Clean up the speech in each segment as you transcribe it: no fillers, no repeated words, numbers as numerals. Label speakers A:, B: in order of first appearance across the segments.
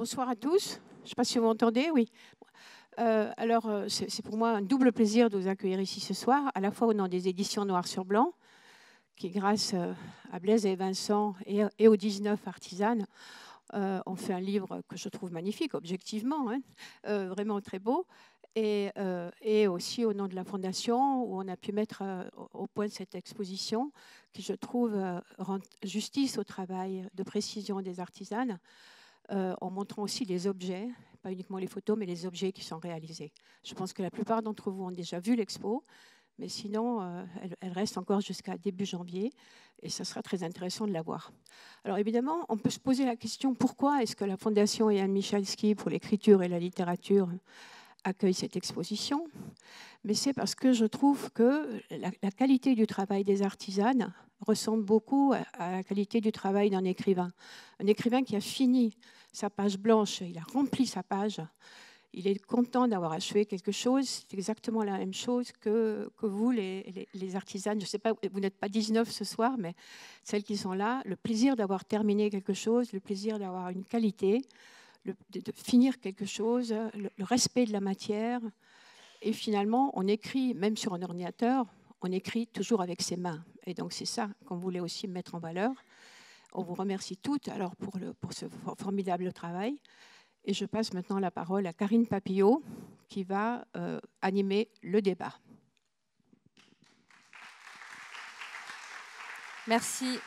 A: Bonsoir à tous. Je ne sais pas si vous m'entendez, oui. C'est pour moi un double plaisir de vous accueillir ici ce soir, à la fois au nom des éditions Noir sur Blanc, qui, grâce à Blaise et Vincent et aux 19 artisanes, ont fait un livre que je trouve magnifique, objectivement, hein, vraiment très beau, et aussi au nom de la Fondation, où on a pu mettre au point cette exposition, qui, je trouve, rend justice au travail de précision des artisanes, en montrant aussi les objets, pas uniquement les photos, mais les objets qui sont réalisés. Je pense que la plupart d'entre vous ont déjà vu l'expo, mais sinon, elle reste encore jusqu'à début janvier, et ça sera très intéressant de la voir. Alors évidemment, on peut se poser la question, pourquoi est-ce que la Fondation Jan Michalski pour l'écriture et la littérature accueille cette exposition? Mais c'est parce que je trouve que la qualité du travail des artisanes ressemble beaucoup à la qualité du travail d'un écrivain. Un écrivain qui a fini sa page blanche, il a rempli sa page, il est content d'avoir achevé quelque chose. C'est exactement la même chose que vous, les artisanes. Je ne sais pas, vous n'êtes pas 19 ce soir, mais celles qui sont là, le plaisir d'avoir terminé quelque chose, le plaisir d'avoir une qualité, de finir quelque chose, le respect de la matière. Et finalement, on écrit, même sur un ordinateur, on écrit toujours avec ses mains. Et donc, c'est ça qu'on voulait aussi mettre en valeur. On vous remercie toutes alors pour ce formidable travail. Et je passe maintenant la parole à Karine Papillot, qui va animer le débat.
B: Merci.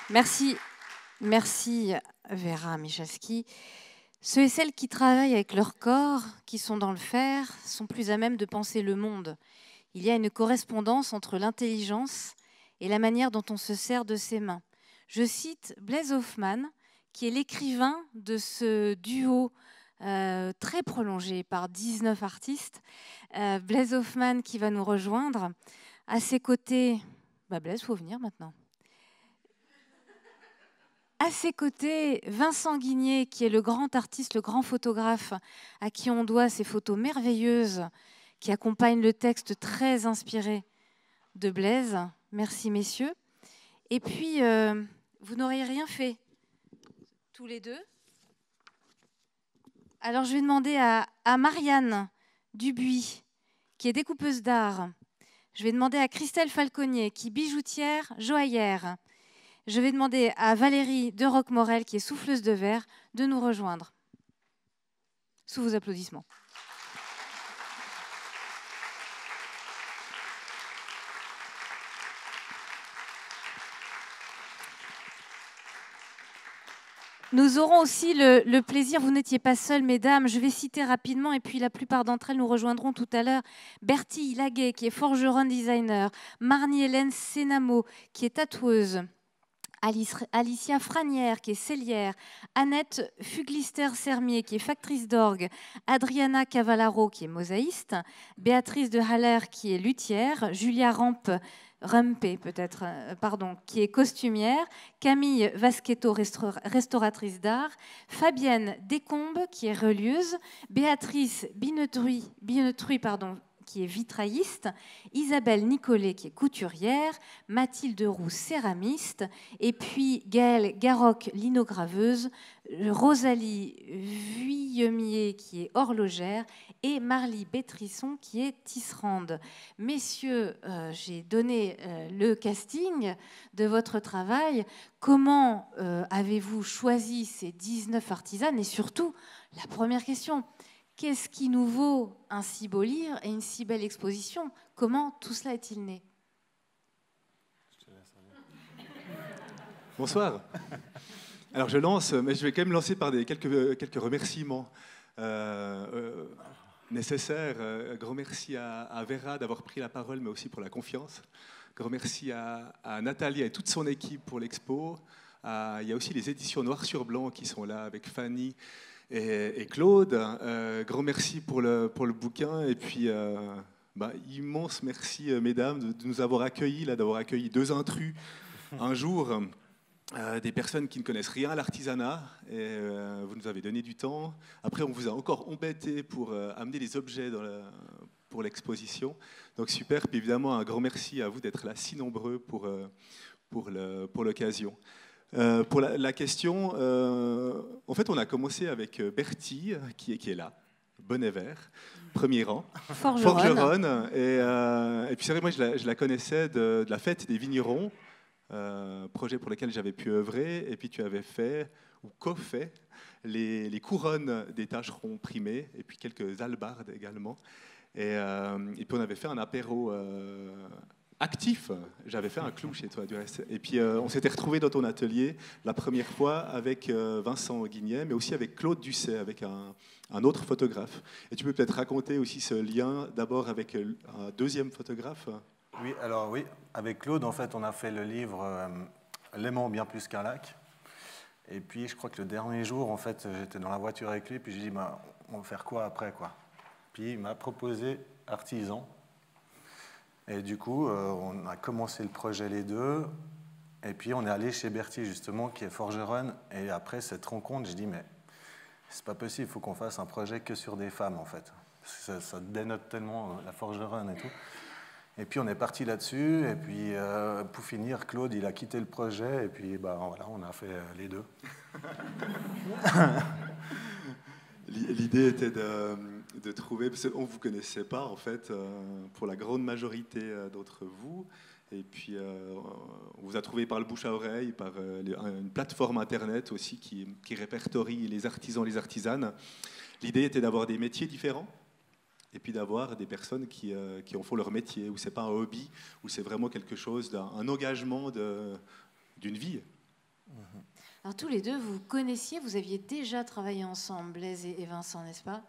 B: Merci. Merci, Vera Michalski. Ceux et celles qui travaillent avec leur corps, qui sont dans le faire, sont plus à même de penser le monde. Il y a une correspondance entre l'intelligence et la manière dont on se sert de ses mains. Je cite Blaise Hoffmann, qui est l'écrivain de ce duo très prolongé par 19 artistes. Blaise Hoffmann qui va nous rejoindre. À ses côtés, Blaise, il faut venir maintenant. À ses côtés, Vincent Guigné, qui est le grand artiste, le grand photographe, à qui on doit ces photos merveilleuses qui accompagnent le texte très inspiré de Blaise. Merci, messieurs. Et puis, vous n'auriez rien fait, tous les deux. Alors, je vais demander à Marianne Dubuis, qui est découpeuse d'art. Je vais demander à Christelle Falconnier, qui est bijoutière, joaillère. Je vais demander à Valérie de Roquemorel, qui est souffleuse de verre, de nous rejoindre. Sous vos applaudissements. Nous aurons aussi le plaisir, vous n'étiez pas seules, mesdames, je vais citer rapidement, et puis la plupart d'entre elles nous rejoindront tout à l'heure. Bertille Laguet, qui est forgeron designer, Marnie-Hélène Sénamo, qui est tatoueuse, Alicia Franière, qui est sellière, Annette Fuglister-Sermier, qui est factrice d'orgue, Adriana Cavallaro, qui est mosaïste, Béatrice de Haller, qui est luthière, Julia Rumpe, qui est costumière, Camille Vaschetto, restauratrice d'art, Fabienne Descombes, qui est relieuse, Béatrice Binetruy, qui est vitrailliste, Isabelle Nicolet, qui est couturière, Mathilde Roux, céramiste, et puis Gaëlle Garroc, linograveuse, Rosalie Vuillemier, qui est horlogère, et Marly Bétrisson, qui est tisserande. Messieurs, j'ai donné le casting de votre travail. Comment avez-vous choisi ces 19 artisanes? Et surtout, la première question, qu'est-ce qui nous vaut un si beau livre et une si belle exposition? Comment tout cela est-il né?
C: Bonsoir. Alors je lance, mais je vais quand même lancer par quelques remerciements nécessaires. Grand merci à Vera d'avoir pris la parole, mais aussi pour la confiance. Grand merci à Nathalie et toute son équipe pour l'expo. Il y a aussi les éditions Noir sur Blanc qui sont là avec Fanny et Claude. Grand merci pour le bouquin. Et puis, immense merci, mesdames, de nous avoir accueillis, d'avoir accueilli deux intrus un jour. Des personnes qui ne connaissent rien à l'artisanat, et vous nous avez donné du temps. Après, on vous a encore embêté pour amener les objets pour l'exposition. Donc super, puis évidemment un grand merci à vous d'être là si nombreux pour l'occasion. Pour la question, en fait, on a commencé avec Bertie, qui est là, bonnet vert, premier rang, forgeronne. Et puis c'est vrai, moi, je la connaissais de la fête des vignerons, projet pour lequel j'avais pu œuvrer. Et puis tu avais fait, ou co-fait, les couronnes des tâcherons primés, et puis quelques albardes également. Et puis on avait fait un apéro actif. J'avais fait un clou chez toi du reste. Et puis on s'était retrouvés dans ton atelier la première fois avec Vincent Guignet, mais aussi avec Claude Ducet, avec un autre photographe. Et tu peux peut-être raconter aussi ce lien d'abord avec un deuxième photographe.
D: Oui, alors oui, avec Claude, en fait, on a fait le livre Léman bien plus qu'un lac. Et puis je crois que le dernier jour, en fait, j'étais dans la voiture avec lui, puis j'ai dit, bah, on va faire quoi après, quoi. Puis il m'a proposé artisan. Et du coup, on a commencé le projet les deux. Et puis, on est allé chez Bertie, justement, qui est forgeronne. Et après cette rencontre, j'ai dit, mais c'est pas possible, il faut qu'on fasse un projet que sur des femmes, en fait. Ça dénote tellement la forgeronne et tout. Et puis, on est parti là-dessus. Et puis, pour finir, Claude, il a quitté le projet. Et puis, bah, voilà, on a fait les deux.
C: L'idée était de trouver, parce qu'on ne vous connaissait pas en fait, pour la grande majorité d'entre vous, et puis on vous a trouvé par le bouche à oreille, par une plateforme internet aussi qui répertorie les artisans, les artisanes. L'idée était d'avoir des métiers différents, et puis d'avoir des personnes qui en font leur métier, où ce n'est pas un hobby, où c'est vraiment quelque chose, un engagement d'une vie.
B: Alors tous les deux, vous connaissiez, vous aviez déjà travaillé ensemble, Blaise et Vincent, n'est-ce pas?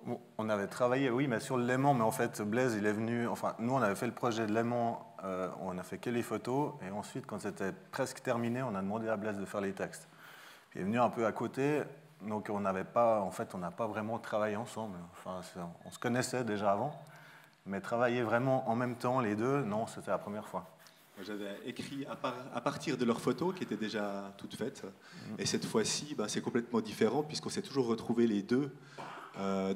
D: Bon, on avait travaillé, oui, mais sur le Léman, mais en fait, Blaise, il est venu... Enfin, nous, on avait fait le projet de Léman, on a fait que les photos, et ensuite, quand c'était presque terminé, on a demandé à Blaise de faire les textes. Puis il est venu un peu à côté, donc on n'avait pas... En fait, on n'a pas vraiment travaillé ensemble. Enfin, on se connaissait déjà avant, mais travailler vraiment en même temps, les deux, non, c'était la première fois.
C: J'avais écrit à partir de leurs photos qui étaient déjà toutes faites. Et cette fois-ci, ben, c'est complètement différent puisqu'on s'est toujours retrouvés les deux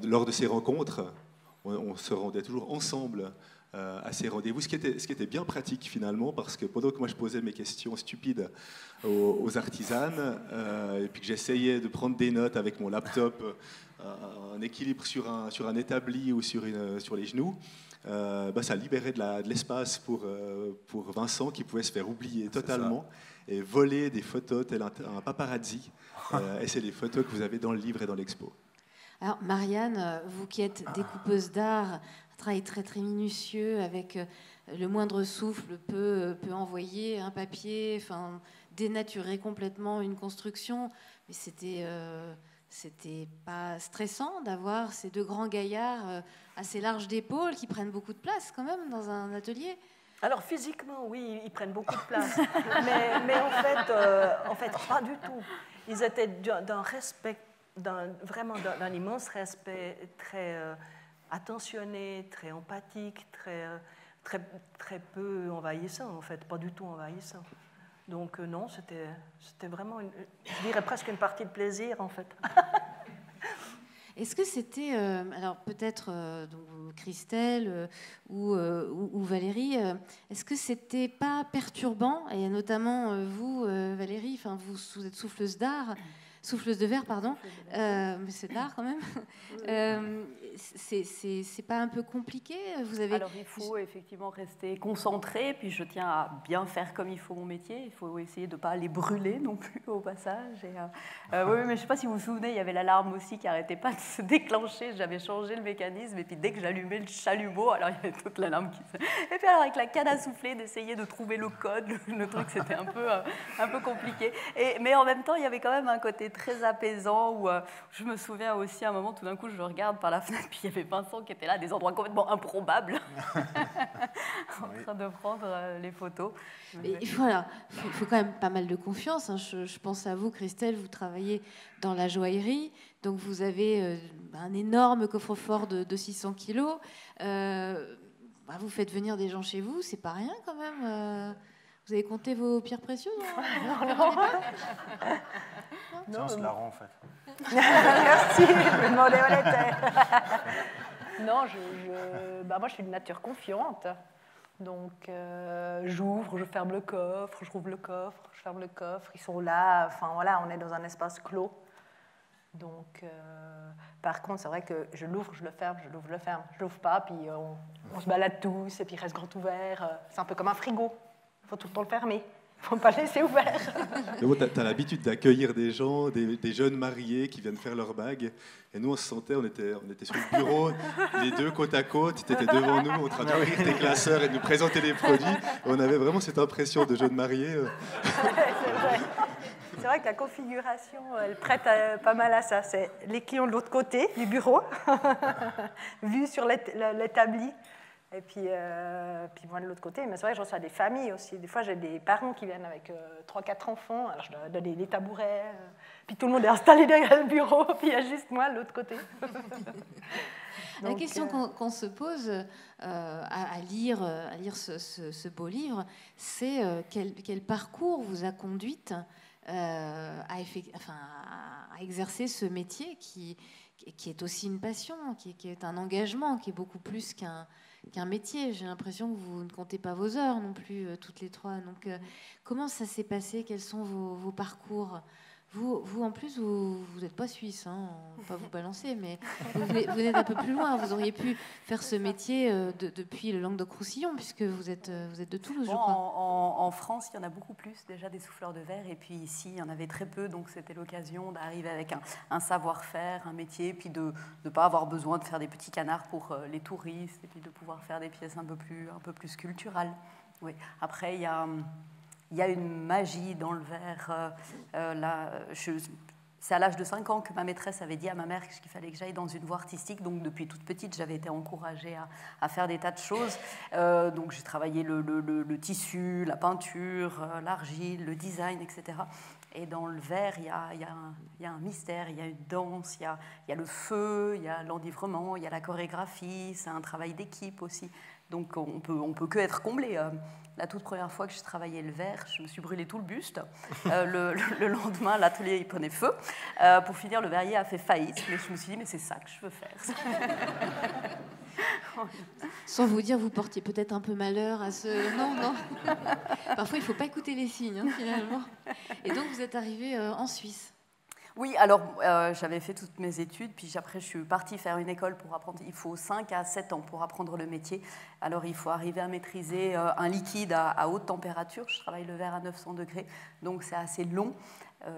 C: lors de ces rencontres. On se rendait toujours ensemble à ces rendez-vous, ce qui était bien pratique finalement, parce que pendant que moi je posais mes questions stupides aux artisanes, et puis que j'essayais de prendre des notes avec mon laptop, un équilibre sur un établi ou sur les genoux, ça libérait de l'espace pour Vincent qui pouvait se faire oublier totalement et voler des photos tel un paparazzi. Et c'est les photos que vous avez dans le livre et dans l'expo.
B: Alors Marianne, vous qui êtes découpeuse d'art, un travail très très minutieux avec le moindre souffle peut envoyer un papier, enfin dénaturer complètement une construction. Mais c'était pas stressant d'avoir ces deux grands gaillards assez larges d'épaules qui prennent beaucoup de place quand même dans un atelier.
E: Alors physiquement, oui, ils prennent beaucoup de place, mais en fait, pas du tout. Ils étaient d'un respect, vraiment d'un immense respect, très attentionné, très empathique, très peu envahissant, en fait, pas du tout envahissant. Donc non, c'était vraiment, je dirais presque une partie de plaisir, en fait.
B: Est-ce que c'était, alors peut-être Christelle ou Valérie, est-ce que c'était pas perturbant, et notamment vous, Valérie, enfin vous êtes souffleuse de verre, pardon, mais c'est de l'art quand même. C'est pas un peu compliqué?
F: Alors il faut effectivement rester concentré, puis je tiens à bien faire comme il faut mon métier. Il faut essayer de ne pas les brûler non plus au passage. Oui, mais je ne sais pas si vous vous souvenez, il y avait l'alarme aussi qui n'arrêtait pas de se déclencher. J'avais changé le mécanisme, et puis dès que j'allumais le chalumeau, alors il y avait toute l'alarme qui se... Et puis alors avec la canne à souffler, d'essayer de trouver le code, le truc, c'était un peu compliqué. Mais en même temps, il y avait quand même un côté très apaisant où je me souviens aussi à un moment, tout d'un coup, je regarde par la fenêtre, puis il y avait Vincent qui était là, à des endroits complètement improbables, en train de prendre les photos.
B: Mais il faut quand même pas mal de confiance. Hein. Je pense à vous, Christelle, vous travaillez dans la joaillerie, donc vous avez un énorme coffre-fort de 600 kilos. Vous faites venir des gens chez vous, c'est pas rien quand même. Vous avez compté vos pierres précieuses?
D: Non, on se la rend en fait.
E: Merci, je me demandais où elle était.
F: Non, moi je suis de nature confiante. Donc, j'ouvre, je ferme le coffre, je rouvre le coffre, je ferme le coffre. Ils sont là. Enfin, voilà, on est dans un espace clos. Donc, par contre, c'est vrai que je l'ouvre, je le ferme, je l'ouvre, je le ferme. Je l'ouvre pas, puis on se balade tous, et puis il reste grand ouvert. C'est un peu comme un frigo. Il faut tout le temps le fermer. Il ne faut pas le laisser ouvert.
C: Bon, tu as l'habitude d'accueillir des gens, des jeunes mariés qui viennent faire leur bague. Et nous, on se sentait, on était sur le bureau, les deux côte à côte. Tu étais devant nous en train d'ouvrir tes classeurs et de nous présenter les produits. Et on avait vraiment cette impression de jeunes mariés.
E: C'est vrai que la configuration, elle prête pas mal à ça. C'est les clients de l'autre côté du bureau, vus sur l'établi. Et puis moi de l'autre côté. Mais c'est vrai que je reçois des familles aussi. Des fois, j'ai des parents qui viennent avec 3-4 enfants. Alors, je leur donne des tabourets. Puis tout le monde est installé derrière le bureau. Puis il y a juste moi de l'autre côté.
B: La question qu'on se pose à lire ce beau livre, c'est quel parcours vous a conduite à exercer ce métier qui est aussi une passion, qui est un engagement, qui est beaucoup plus qu'un métier. J'ai l'impression que vous ne comptez pas vos heures non plus, toutes les trois. Donc, comment ça s'est passé? Quels sont vos parcours? Vous, en plus, vous n'êtes pas suisse, hein, on ne va pas vous balancer, mais vous venez d'un peu plus loin. Vous auriez pu faire ce métier depuis le Languedoc-Roussillon, puisque vous êtes de Toulouse, je crois.
F: En France, il y en a beaucoup plus déjà des souffleurs de verre, et puis ici, il y en avait très peu, donc c'était l'occasion d'arriver avec un savoir-faire, un métier, puis de ne pas avoir besoin de faire des petits canards pour les touristes, et puis de pouvoir faire des pièces un peu plus sculpturales. Oui. Après, il y a une magie dans le verre. C'est à l'âge de 5 ans que ma maîtresse avait dit à ma mère qu'il fallait que j'aille dans une voie artistique. Donc, depuis toute petite, j'avais été encouragée à faire des tas de choses. Donc, j'ai travaillé le tissu, la peinture, l'argile, le design, etc. Et dans le verre, il y a un mystère, il y a une danse, il y a le feu, il y a l'enivrement, il y a la chorégraphie. C'est un travail d'équipe aussi. Donc, on peut que être comblé. La toute première fois que j'ai travaillé le verre, je me suis brûlé tout le buste. Le lendemain, l'atelier il prenait feu. Pour finir, le verrier a fait faillite. Mais je me suis dit, mais c'est ça que je veux faire.
B: Sans vous dire, vous portiez peut-être un peu malheur à ce... Non. Parfois, il ne faut pas écouter les signes, hein, finalement. Et donc, vous êtes arrivé en Suisse.
F: Oui, alors j'avais fait toutes mes études, puis après je suis partie faire une école pour apprendre. Il faut 5 à 7 ans pour apprendre le métier. Alors il faut arriver à maîtriser un liquide à haute température. Je travaille le verre à 900 degrés, donc c'est assez long.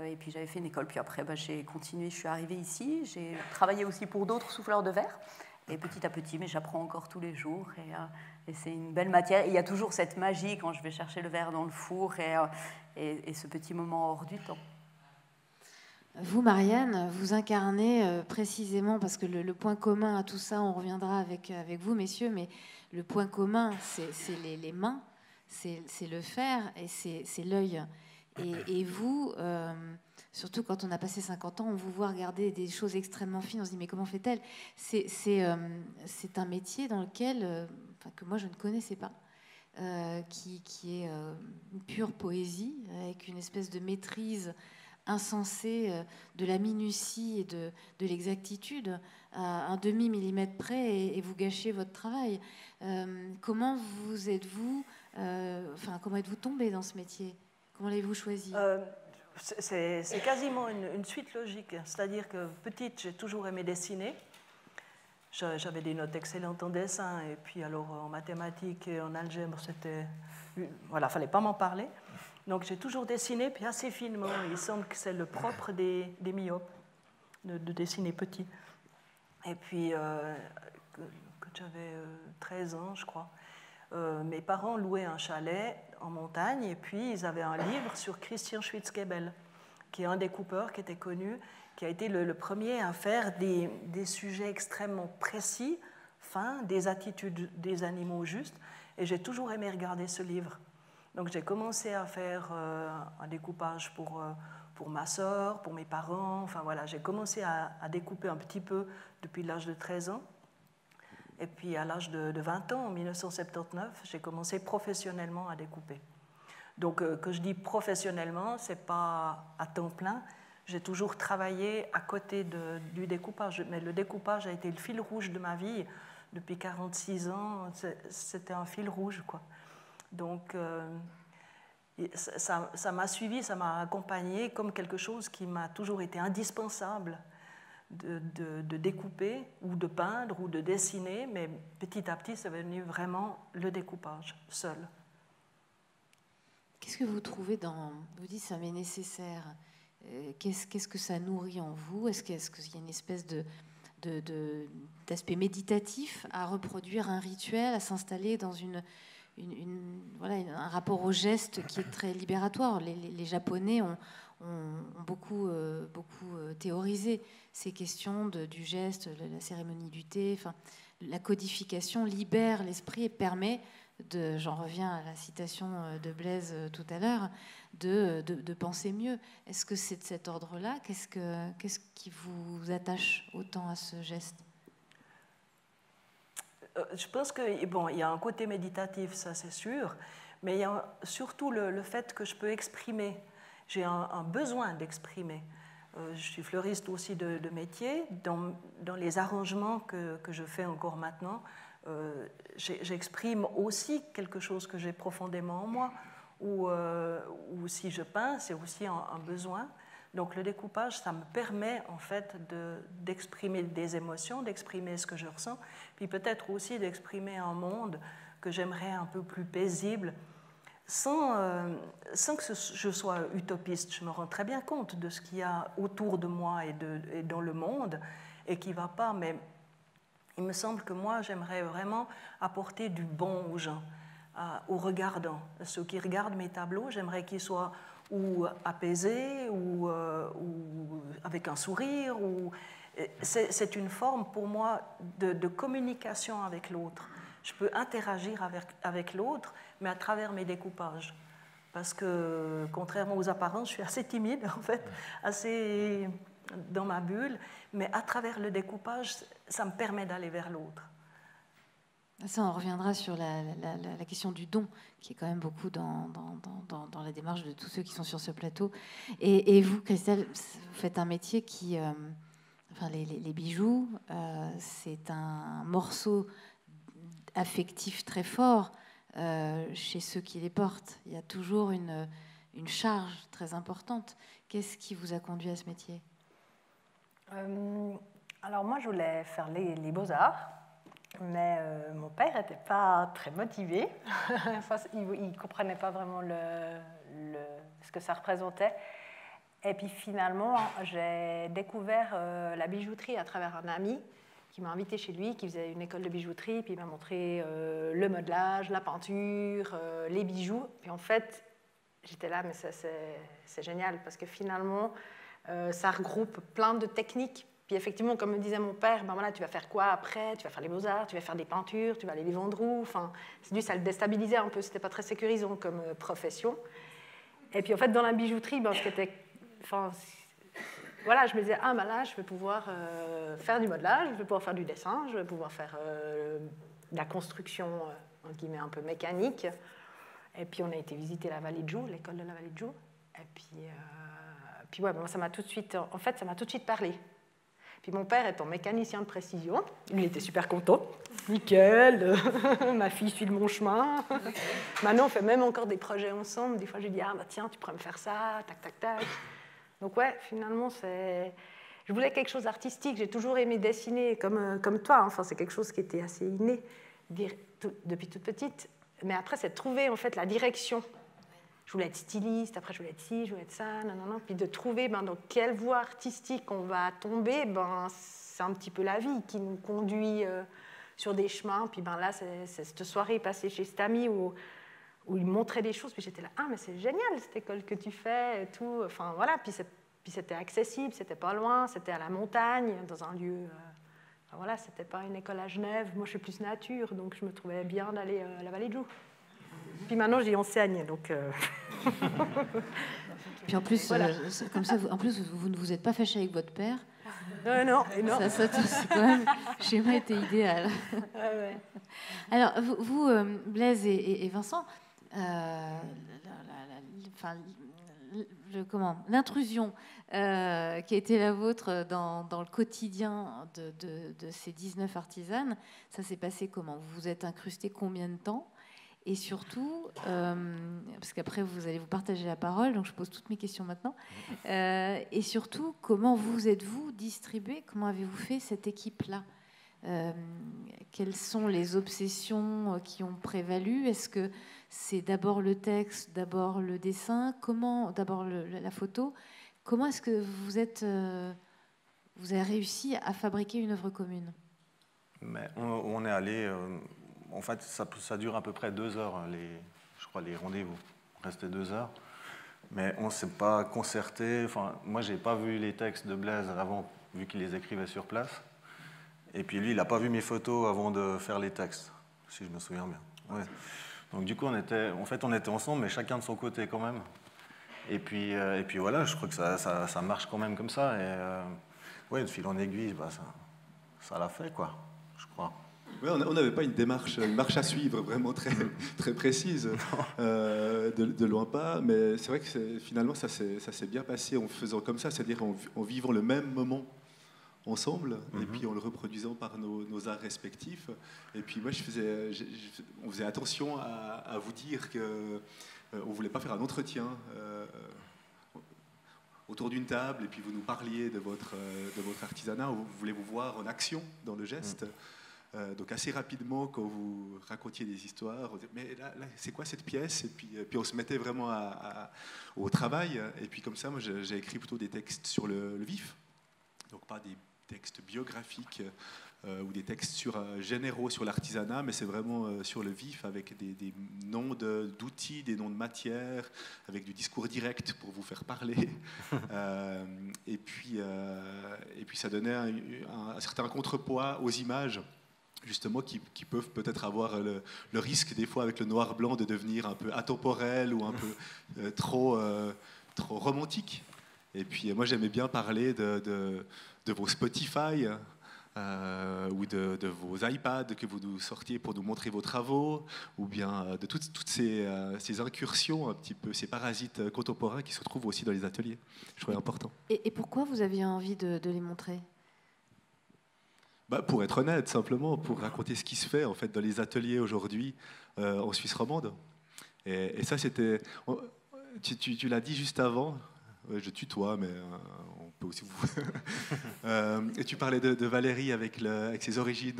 F: Et puis j'avais fait une école, puis après j'ai continué, je suis arrivée ici. J'ai travaillé aussi pour d'autres souffleurs de verre. Et petit à petit, mais j'apprends encore tous les jours. Et c'est une belle matière. Et il y a toujours cette magie quand je vais chercher le verre dans le four et ce petit moment hors du temps.
B: Vous, Marianne, vous incarnez précisément, parce que le point commun à tout ça, on reviendra avec vous, messieurs, mais le point commun, c'est les mains, c'est le fer et c'est l'œil. Et vous, surtout quand on a passé 50 ans, on vous voit regarder des choses extrêmement fines, on se dit mais comment fait-elle? C'est un métier dans lequel, que moi je ne connaissais pas, qui est une pure poésie, avec une espèce de maîtrise insensé de la minutie et de l'exactitude à un demi-millimètre près, et vous gâchez votre travail. Comment comment êtes-vous tombé dans ce métier? Comment l'avez-vous choisi?
E: C'est quasiment une suite logique. C'est-à-dire que petite, j'ai toujours aimé dessiner. J'avais des notes excellentes en dessin, et puis alors en mathématiques et en algèbre, voilà, fallait pas m'en parler. Donc j'ai toujours dessiné, puis assez finement. Il semble que c'est le propre des myopes, de dessiner petit. Et puis, quand j'avais 13 ans, je crois, mes parents louaient un chalet en montagne, et puis ils avaient un livre sur Christian Schwitzgebel, qui est un découpeur qui était connu, qui a été le premier à faire des sujets extrêmement précis, fins, des attitudes des animaux justes. Et j'ai toujours aimé regarder ce livre. Donc j'ai commencé à faire un découpage pour ma sœur, pour mes parents. Enfin voilà, j'ai commencé à découper un petit peu depuis l'âge de 13 ans. Et puis à l'âge de 20 ans, en 1979, j'ai commencé professionnellement à découper. Donc que je dis professionnellement, ce n'est pas à temps plein. J'ai toujours travaillé à côté du découpage. Mais le découpage a été le fil rouge de ma vie depuis 46 ans, c'était un fil rouge, quoi. Donc, ça m'a suivi, ça m'a accompagné comme quelque chose qui m'a toujours été indispensable de découper ou de peindre ou de dessiner, mais petit à petit, c'est devenu vraiment le découpage seul.
B: Qu'est-ce que vous trouvez dans... Vous dites ça m'est nécessaire. Qu'est-ce que ça nourrit en vous? Est-ce qu'il y a une espèce d'aspect méditatif à reproduire un rituel, à s'installer dans un rapport au geste qui est très libératoire? Les Japonais ont beaucoup théorisé ces questions du geste, la cérémonie du thé. Enfin, la codification libère l'esprit et permet j'en reviens à la citation de Blaise tout à l'heure, de penser mieux. Est-ce que c'est de cet ordre-là? Qu'est-ce qui vous attache autant à ce geste?
E: Je pense qu'il y a un côté méditatif, ça c'est sûr, mais il y a surtout le fait que je peux exprimer. J'ai un besoin d'exprimer. Je suis fleuriste aussi de métier. Dans les arrangements que je fais encore maintenant, j'exprime aussi quelque chose que j'ai profondément en moi, ou si je peins, c'est aussi un besoin. Donc le découpage, ça me permet en fait d'exprimer des émotions, d'exprimer ce que je ressens, puis peut-être aussi d'exprimer un monde que j'aimerais un peu plus paisible, sans que je sois utopiste. Je me rends très bien compte de ce qu'il y a autour de moi et dans le monde et qui ne va pas, mais il me semble que moi, j'aimerais vraiment apporter du bon aux gens, aux regardants. Ceux qui regardent mes tableaux, j'aimerais qu'ils soient ou apaisés, ou avec un sourire. C'est une forme pour moi de communication avec l'autre. Je peux interagir avec l'autre, mais à travers mes découpages. Parce que, contrairement aux apparences, je suis assez timide, en fait, assez dans ma bulle, mais à travers le découpage, ça me permet d'aller vers l'autre.
B: Ça, on reviendra sur la question du don, qui est quand même beaucoup dans la démarche de tous ceux qui sont sur ce plateau. Et vous, Christelle, vous faites un métier qui... les bijoux, c'est un morceau affectif très fort chez ceux qui les portent. Il y a toujours une charge très importante. Qu'est-ce qui vous a conduit à ce métier?
F: Alors moi, je voulais faire les beaux-arts, mais mon père n'était pas très motivé. Enfin, il ne comprenait pas vraiment ce que ça représentait. Et puis finalement, j'ai découvert la bijouterie à travers un ami qui m'a invité chez lui, qui faisait une école de bijouterie, puis il m'a montré le modelage, la peinture, les bijoux. Et en fait, j'étais là, mais c'est génial, parce que finalement, ça regroupe plein de techniques. Puis effectivement, comme me disait mon père, ben voilà, tu vas faire quoi après? Tu vas faire les beaux-arts, tu vas faire des peintures, tu vas aller les vendre où? Enfin, ça le déstabilisait un peu, c'était pas très sécurisant comme profession. Et puis en fait, dans la bijouterie, ben, ce qui était... Enfin, voilà, je me disais, ben là, je vais pouvoir faire du modelage, je vais pouvoir faire du dessin, je vais pouvoir faire de la construction, entre guillemets, un peu mécanique. Et puis on a été visiter la Vallée de Joux, l'école de la Vallée de Joux. Et puis ouais, moi, ça m'a tout de suite parlé. Puis mon père étant mécanicien de précision, il était super content. Nickel, ma fille suit mon chemin. Maintenant, on fait même encore des projets ensemble. Des fois, je lui dis, tiens, tu pourrais me faire ça, tac, tac, tac. Donc ouais, finalement, je voulais quelque chose d'artistique. J'ai toujours aimé dessiner comme toi. Enfin, c'est quelque chose qui était assez inné depuis toute petite. Mais après, c'est de trouver en fait la direction. Je voulais être styliste, après je voulais être ci, je voulais être ça, non. Puis de trouver dans quelle voie artistique on va tomber, c'est un petit peu la vie qui nous conduit sur des chemins. Puis là, c'est cette soirée passée chez cet ami où il montrait des choses. Puis j'étais là, mais c'est génial cette école que tu fais et tout. Enfin voilà, puis c'était accessible, c'était pas loin, c'était à la montagne, dans un lieu. Voilà, c'était pas une école à Genève. Moi, je suis plus nature, donc je me trouvais bien d'aller à la Vallée de Joux. Puis maintenant, j'y enseigne, donc...
B: Puis en plus, voilà. Comme ça, en plus, vous ne vous êtes pas fâché avec votre père.
F: Non.
B: Ça, c'est quand même... Le schéma était idéal.
F: Ouais.
B: Alors, vous Blaise et Vincent, l'intrusion qui a été la vôtre dans le quotidien de ces 19 artisanes, ça s'est passé comment? Vous vous êtes incrusté combien de temps? Et surtout, parce qu'après vous allez vous partager la parole, donc je pose toutes mes questions maintenant. Et surtout, comment vous êtes-vous distribué? Comment avez-vous fait cette équipe-là? Quelles sont les obsessions qui ont prévalu? Est-ce que c'est d'abord le texte, d'abord le dessin, d'abord la photo? Comment est-ce que vous avez réussi à fabriquer une œuvre commune?
D: Mais on est allé... en fait, ça dure à peu près 2 heures, je crois, les rendez-vous. Restait 2 heures. Mais on ne s'est pas concerté. Enfin, moi, je n'ai pas vu les textes de Blaise avant, vu qu'il les écrivait sur place. Et puis lui, il n'a pas vu mes photos avant de faire les textes, si je me souviens bien. Ouais. Donc du coup, on était ensemble, mais chacun de son côté quand même. Et puis voilà, je crois que ça marche quand même comme ça. Et ouais, de fil en aiguille, ça l'a fait, quoi, je crois.
C: Ouais, on n'avait pas une marche à suivre vraiment très, très précise, de loin pas, mais c'est vrai que finalement ça s'est bien passé en faisant comme ça, c'est-à-dire en vivant le même moment ensemble, et puis en le reproduisant par nos arts respectifs. Et puis moi, on faisait attention à vous dire qu'on ne voulait pas faire un entretien autour d'une table, et puis vous nous parliez de votre artisanat, vous voulez vous voir en action dans le geste. Donc assez rapidement, quand vous racontiez des histoires, on disait, mais là c'est quoi cette pièce? Et puis on se mettait vraiment au travail. Et puis comme ça, moi j'ai écrit plutôt des textes sur le vif, donc pas des textes biographiques ou des textes généraux sur l'artisanat, mais c'est vraiment sur le vif, avec des noms d'outils, des noms de matières, avec du discours direct pour vous faire parler. Et puis ça donnait un certain contrepoids aux images, justement, qui peuvent peut-être avoir le risque, des fois, avec le noir-blanc, de devenir un peu atemporel ou un peu trop romantique. Et puis, moi, j'aimais bien parler de vos Spotify ou de vos iPads que vous nous sortiez pour nous montrer vos travaux, ou bien de toutes ces incursions, un petit peu, ces parasites contemporains qui se retrouvent aussi dans les ateliers. Je trouvais important.
B: Et pourquoi vous aviez envie de les montrer?
C: Pour être honnête, simplement, pour raconter ce qui se fait en fait dans les ateliers aujourd'hui en Suisse romande. Et ça, c'était... Tu l'as dit juste avant, je tutoie, mais on peut aussi vous... et tu parlais de Valérie avec ses origines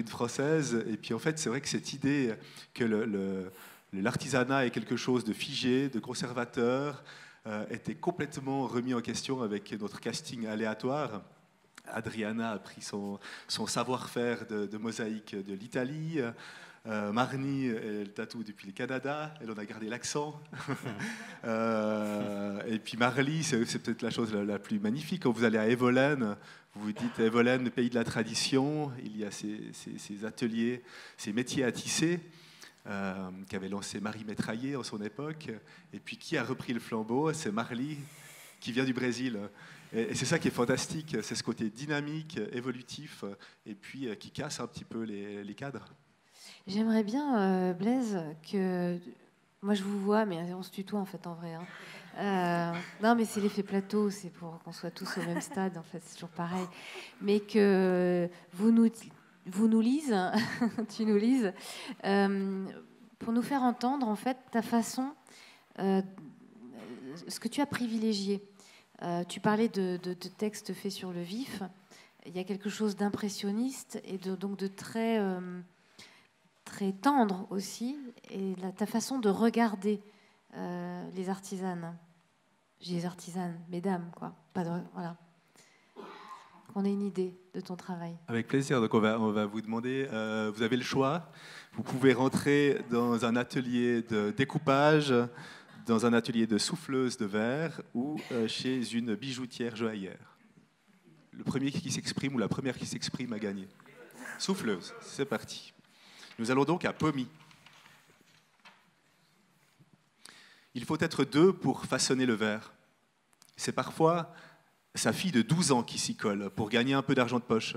C: françaises. Et puis en fait, c'est vrai que cette idée que l'artisanat est quelque chose de figé, de conservateur, était complètement remis en question avec notre casting aléatoire. Adriana a pris son savoir-faire de mosaïque de l'Italie. Marnie, elle tatoue depuis le Canada. Elle en a gardé l'accent. Et puis Marly, c'est peut-être la chose la plus magnifique. Quand vous allez à Evolène, vous vous dites Evolène, le pays de la tradition. Il y a ces ateliers, ces métiers à tisser qu'avait lancé Marie Métraillé en son époque. Et puis qui a repris le flambeau? C'est Marly, qui vient du Brésil. Et c'est ça qui est fantastique, c'est ce côté dynamique, évolutif, et puis qui casse un petit peu les cadres.
B: J'aimerais bien, Blaise, que... Moi, je vous vois, mais on se tutoie, en fait, en vrai. Non, mais c'est l'effet plateau, c'est pour qu'on soit tous au même stade, en fait, c'est toujours pareil. Mais que vous nous lises, tu nous lises, pour nous faire entendre, en fait, ta façon, ce que tu as privilégié. Tu parlais de textes faits sur le vif. Il y a quelque chose d'impressionniste et donc de très, très tendre aussi. Et ta façon de regarder les artisanes. J'ai les artisanes, mesdames, quoi. Voilà. Qu'on ait une idée de ton travail.
C: Avec plaisir. Donc on va vous demander, vous avez le choix. Vous pouvez rentrer dans un atelier de découpage, dans un atelier de souffleuse de verre ou chez une bijoutière joaillière. Le premier qui s'exprime ou la première qui s'exprime a gagné. Souffleuse, c'est parti. Nous allons donc à Pomy. Il faut être 2 pour façonner le verre. C'est parfois sa fille de 12 ans qui s'y colle pour gagner un peu d'argent de poche.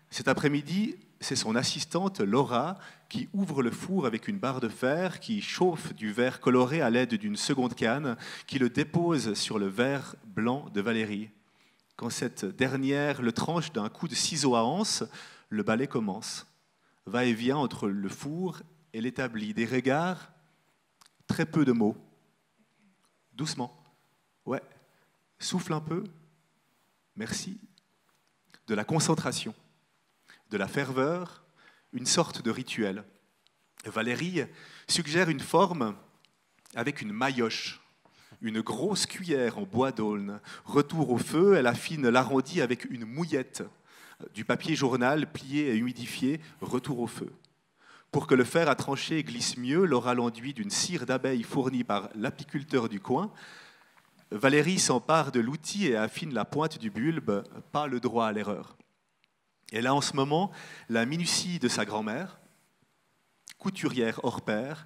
C: Cet après-midi, c'est son assistante Laura qui ouvre le four avec une barre de fer, qui chauffe du verre coloré à l'aide d'une seconde canne, qui le dépose sur le verre blanc de Valérie. Quand cette dernière le tranche d'un coup de ciseau à anse, le ballet commence. Va-et-vient entre le four et l'établi. Des regards, très peu de mots. Doucement. Ouais. Souffle un peu. Merci. De la concentration. De la ferveur, une sorte de rituel. Valérie suggère une forme avec une maillotche, une grosse cuillère en bois d'aulne. Retour au feu, elle affine l'arrondi avec une mouillette. Du papier journal plié et humidifié, retour au feu. Pour que le fer à trancher glisse mieux, Laura l'enduit d'une cire d'abeille fournie par l'apiculteur du coin. Valérie s'empare de l'outil et affine la pointe du bulbe, pas le droit à l'erreur. Elle a en ce moment la minutie de sa grand-mère, couturière hors pair.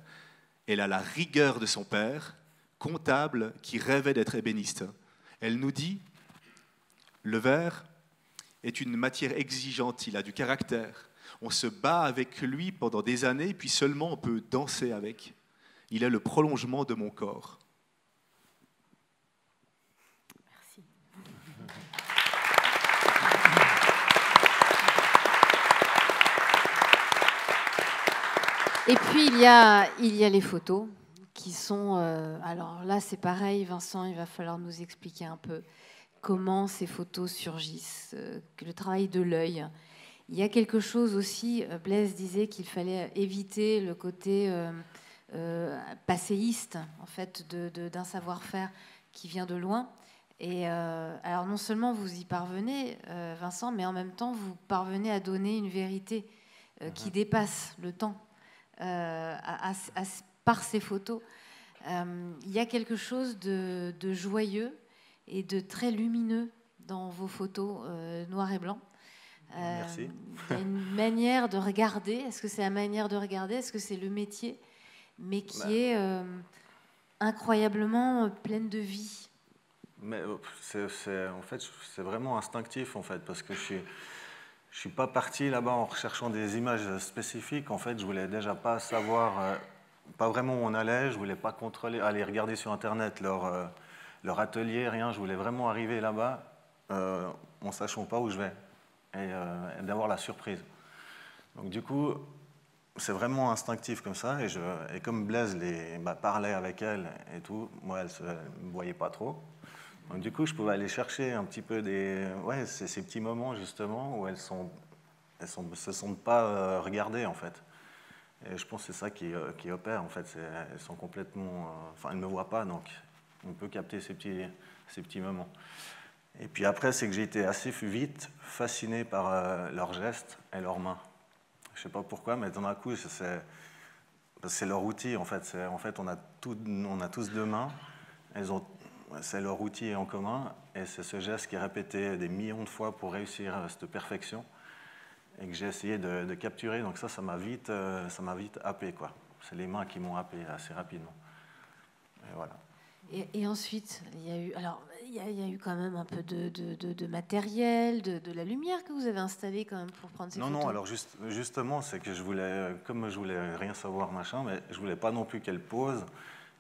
C: Elle a la rigueur de son père, comptable qui rêvait d'être ébéniste. Elle nous dit « Le verre est une matière exigeante, il a du caractère. On se bat avec lui pendant des années, puis seulement on peut danser avec. Il est le prolongement de mon corps. »
F: Merci.
B: Et puis il y a les photos qui sont... alors là c'est pareil, Vincent, il va falloir nous expliquer un peu comment ces photos surgissent, le travail de l'œil. Il y a quelque chose aussi, Blaise disait qu'il fallait éviter le côté passéiste en fait, d'un savoir-faire qui vient de loin. Et alors non seulement vous y parvenez, Vincent, mais en même temps vous parvenez à donner une vérité qui dépasse le temps. Par ces photos, il y a quelque chose de joyeux et de très lumineux dans vos photos noir et blanc.
D: Merci.
B: Il y a une manière de regarder. Est-ce que c'est la manière de regarder? Est-ce que c'est le métier? Mais qui est incroyablement pleine de vie.
D: Mais en fait, c'est vraiment instinctif, en fait, parce que je suis pas parti là-bas en recherchant des images spécifiques. En fait, je voulais déjà pas savoir, pas vraiment où on allait. Je voulais pas contrôler, aller regarder sur Internet leur atelier, rien. Je voulais vraiment arriver là-bas en sachant pas où je vais et d'avoir la surprise. Donc du coup, c'est vraiment instinctif comme ça. Et comme Blaise parlait avec elle et tout, moi, elle ne me voyait pas trop. Donc, du coup, je pouvais aller chercher un petit peu ces petits moments, justement, où elles se sentent pas regardées, en fait. Et je pense que c'est ça qui opère, en fait. Elles sont complètement... elles ne me voient pas, donc on peut capter ces petits moments. Et puis après, c'est que j'ai été assez vite fasciné par leurs gestes et leurs mains. Je ne sais pas pourquoi, mais d'un coup, c'est leur outil, en fait. En fait, on a tous deux mains. C'est leur outil en commun, et c'est ce geste qui est répété des millions de fois pour réussir cette perfection, et que j'ai essayé de capturer. Donc ça m'a vite happé, quoi. C'est les mains qui m'ont happé assez rapidement. Et voilà.
B: Et ensuite, il y a eu quand même un peu de matériel, de la lumière que vous avez installée quand même pour prendre ces photos.
D: Non, alors justement, c'est que comme je voulais rien savoir, machin, mais je voulais pas non plus qu'elle pose.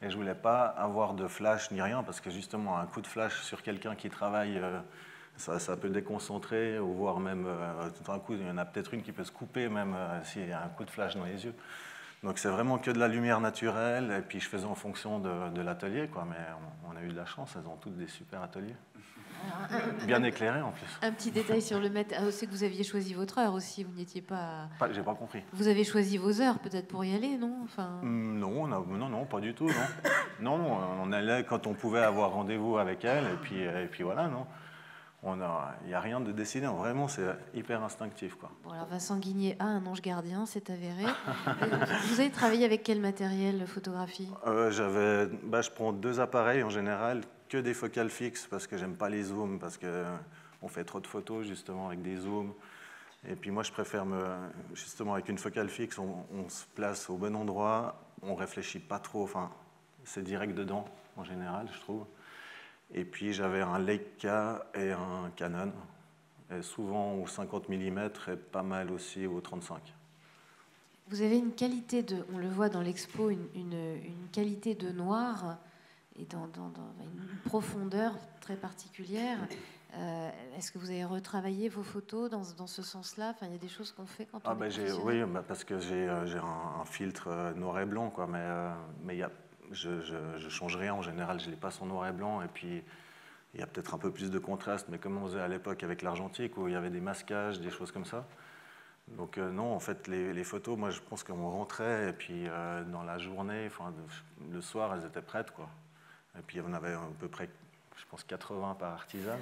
D: Et je ne voulais pas avoir de flash ni rien, parce que justement, un coup de flash sur quelqu'un qui travaille, ça peut déconcentrer, ou voire même, tout d'un coup, il y en a peut-être une qui peut se couper, même s'il y a un coup de flash dans les yeux. Donc c'est vraiment que de la lumière naturelle, et puis je faisais en fonction de l'atelier, quoi. Mais on a eu de la chance, elles ont toutes des super ateliers. Bien éclairé en plus.
B: Un petit détail sur le matériel, c'est que vous aviez choisi votre heure aussi, vous n'étiez pas...
D: J'ai pas compris.
B: Vous avez choisi vos heures peut-être pour y aller, non?
D: Non, pas du tout, non. Non, on allait quand on pouvait avoir rendez-vous avec elle, et puis voilà, non. Il n'y a rien de décidé, vraiment c'est hyper instinctif, quoi.
B: Bon, alors Vincent Guigné a un ange gardien, c'est avéré. Vous avez travaillé avec quel matériel photographie?
D: Je prends 2 appareils en général, que des focales fixes, parce que j'aime pas les zooms, parce qu'on fait trop de photos justement avec des zooms. Et puis moi je préfère justement avec une focale fixe, on se place au bon endroit, on réfléchit pas trop, enfin c'est direct dedans en général, je trouve. Et puis j'avais un Leica et un Canon, et souvent au 50 mm et pas mal aussi au 35.
B: Vous avez une qualité on le voit dans l'expo, une qualité de noir et dans une profondeur très particulière. Est-ce que vous avez retravaillé vos photos dans ce sens-là? Enfin, il y a des choses qu'on fait quand on est professionnel.
D: Oui, parce que j'ai un filtre noir et blanc, quoi, mais je change rien en général, je les passe en noir et blanc, et puis il y a peut-être un peu plus de contraste, mais comme on faisait à l'époque avec l'argentique, où il y avait des masquages, des choses comme ça. Donc non, en fait, les photos, moi je pense qu'on rentrait, et puis dans la journée, le soir, elles étaient prêtes, quoi. Et puis on avait à peu près, je pense, 80 par artisane.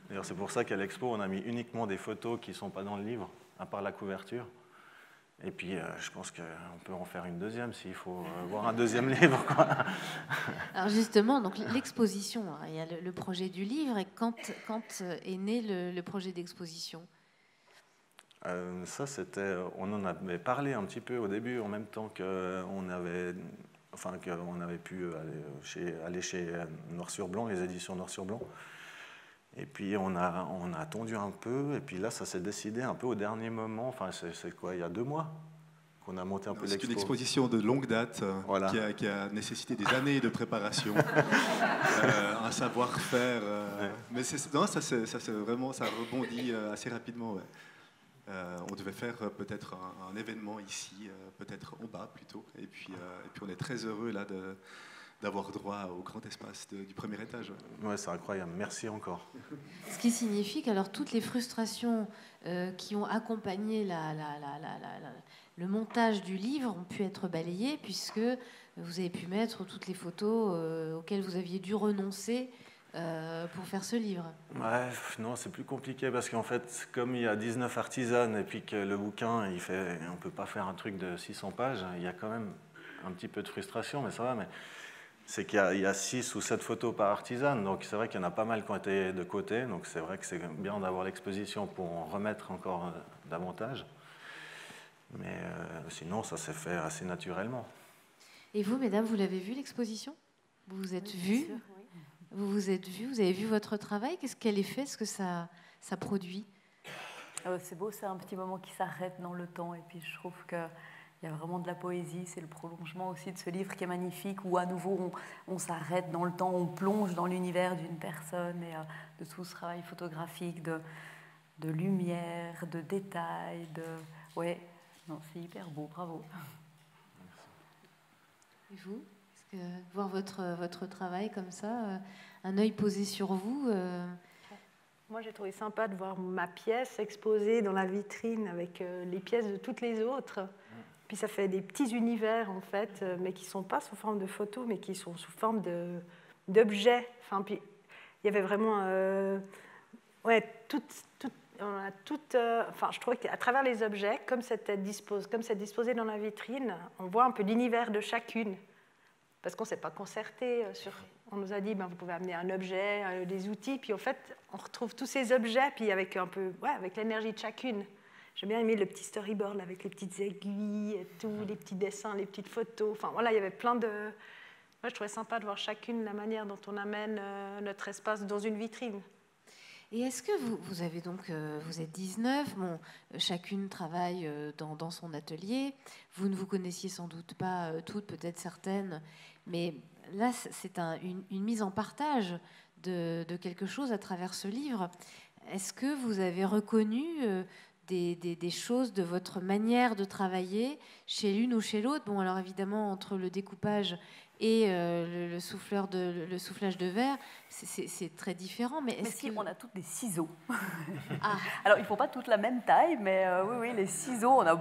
D: D'ailleurs, c'est pour ça qu'à l'expo, on a mis uniquement des photos qui ne sont pas dans le livre, à part la couverture. Et puis, je pense qu'on peut en faire une deuxième s'il faut voir un deuxième livre, quoi.
B: Alors justement, donc l'exposition, il y a le projet du livre, et quand est né le projet d'exposition?
D: Ça, on en avait parlé un petit peu au début, en même temps qu'on avait pu aller chez Noir sur Blanc, les éditions Noir sur Blanc. Et puis on a attendu un peu, et puis là ça s'est décidé un peu au dernier moment. Enfin, c'est quoi, il y a 2 mois qu'on a monté un peu l'expo.
C: C'est une exposition de longue date, voilà, qui a nécessité des années de préparation, un savoir-faire. Ouais. Mais ça rebondit assez rapidement. Ouais. On devait faire peut-être un événement ici, peut-être en bas plutôt, et puis on est très heureux là d'avoir droit au grand espace du premier étage.
D: Ouais, c'est incroyable. Merci encore.
B: Ce qui signifie qu'alors toutes les frustrations qui ont accompagné le montage du livre ont pu être balayées, puisque vous avez pu mettre toutes les photos auxquelles vous aviez dû renoncer pour faire ce livre.
D: Ouais, non, c'est plus compliqué parce qu'en fait, comme il y a 19 artisanes et puis que le bouquin, on ne peut pas faire un truc de 600 pages, il y a quand même un petit peu de frustration, mais ça va. Mais c'est qu'il y a 6 ou 7 photos par artisane, donc c'est vrai qu'il y en a pas mal qui ont été de côté, donc c'est vrai que c'est bien d'avoir l'exposition pour en remettre encore davantage. Mais sinon, ça s'est fait assez naturellement.
B: Et vous, mesdames, vous l'avez vu l'exposition? Vous vous êtes vues? Vous avez vu votre travail? Quel effet est-ce que ça produit?
F: C'est beau, c'est un petit moment qui s'arrête dans le temps, et puis je trouve que il y a vraiment de la poésie, c'est le prolongement aussi de ce livre qui est magnifique, où à nouveau on s'arrête dans le temps, on plonge dans l'univers d'une personne, et de tout ce travail photographique, de lumière, de détails, ouais, non, c'est hyper beau, bravo.
B: Et vous? Est-ce que voir votre travail comme ça, un œil posé sur vous
A: Moi, j'ai trouvé sympa de voir ma pièce exposée dans la vitrine avec les pièces de toutes les autres. Puis ça fait des petits univers, en fait, mais qui ne sont pas sous forme de photos, mais qui sont sous forme d'objets. Enfin, puis il y avait vraiment... je trouvais qu'à travers les objets, comme c'est disposé dans la vitrine, on voit un peu l'univers de chacune. Parce qu'on ne s'est pas concerté on nous a dit, vous pouvez amener un objet, des outils, puis en fait, on retrouve tous ces objets, puis avec l'énergie de chacune. J'ai bien aimé le petit storyboard avec les petites aiguilles, et tout, les petits dessins, les petites photos. Enfin, voilà, il y avait plein de... Moi, je trouvais sympa de voir chacune la manière dont on amène notre espace dans une vitrine.
B: Et est-ce que vous avez donc, vous êtes 19, chacune travaille dans son atelier. Vous ne vous connaissiez sans doute pas toutes, peut-être certaines, mais là, c'est une mise en partage de quelque chose à travers ce livre. Est-ce que vous avez reconnu des choses de votre manière de travailler chez l'une ou chez l'autre? Bon, alors évidemment, entre le découpage et le soufflage de verre, c'est très différent. Mais
F: si, on a toutes des ciseaux.
B: Ah.
F: Alors, ils ne font pas toutes la même taille, mais oui, les ciseaux, on a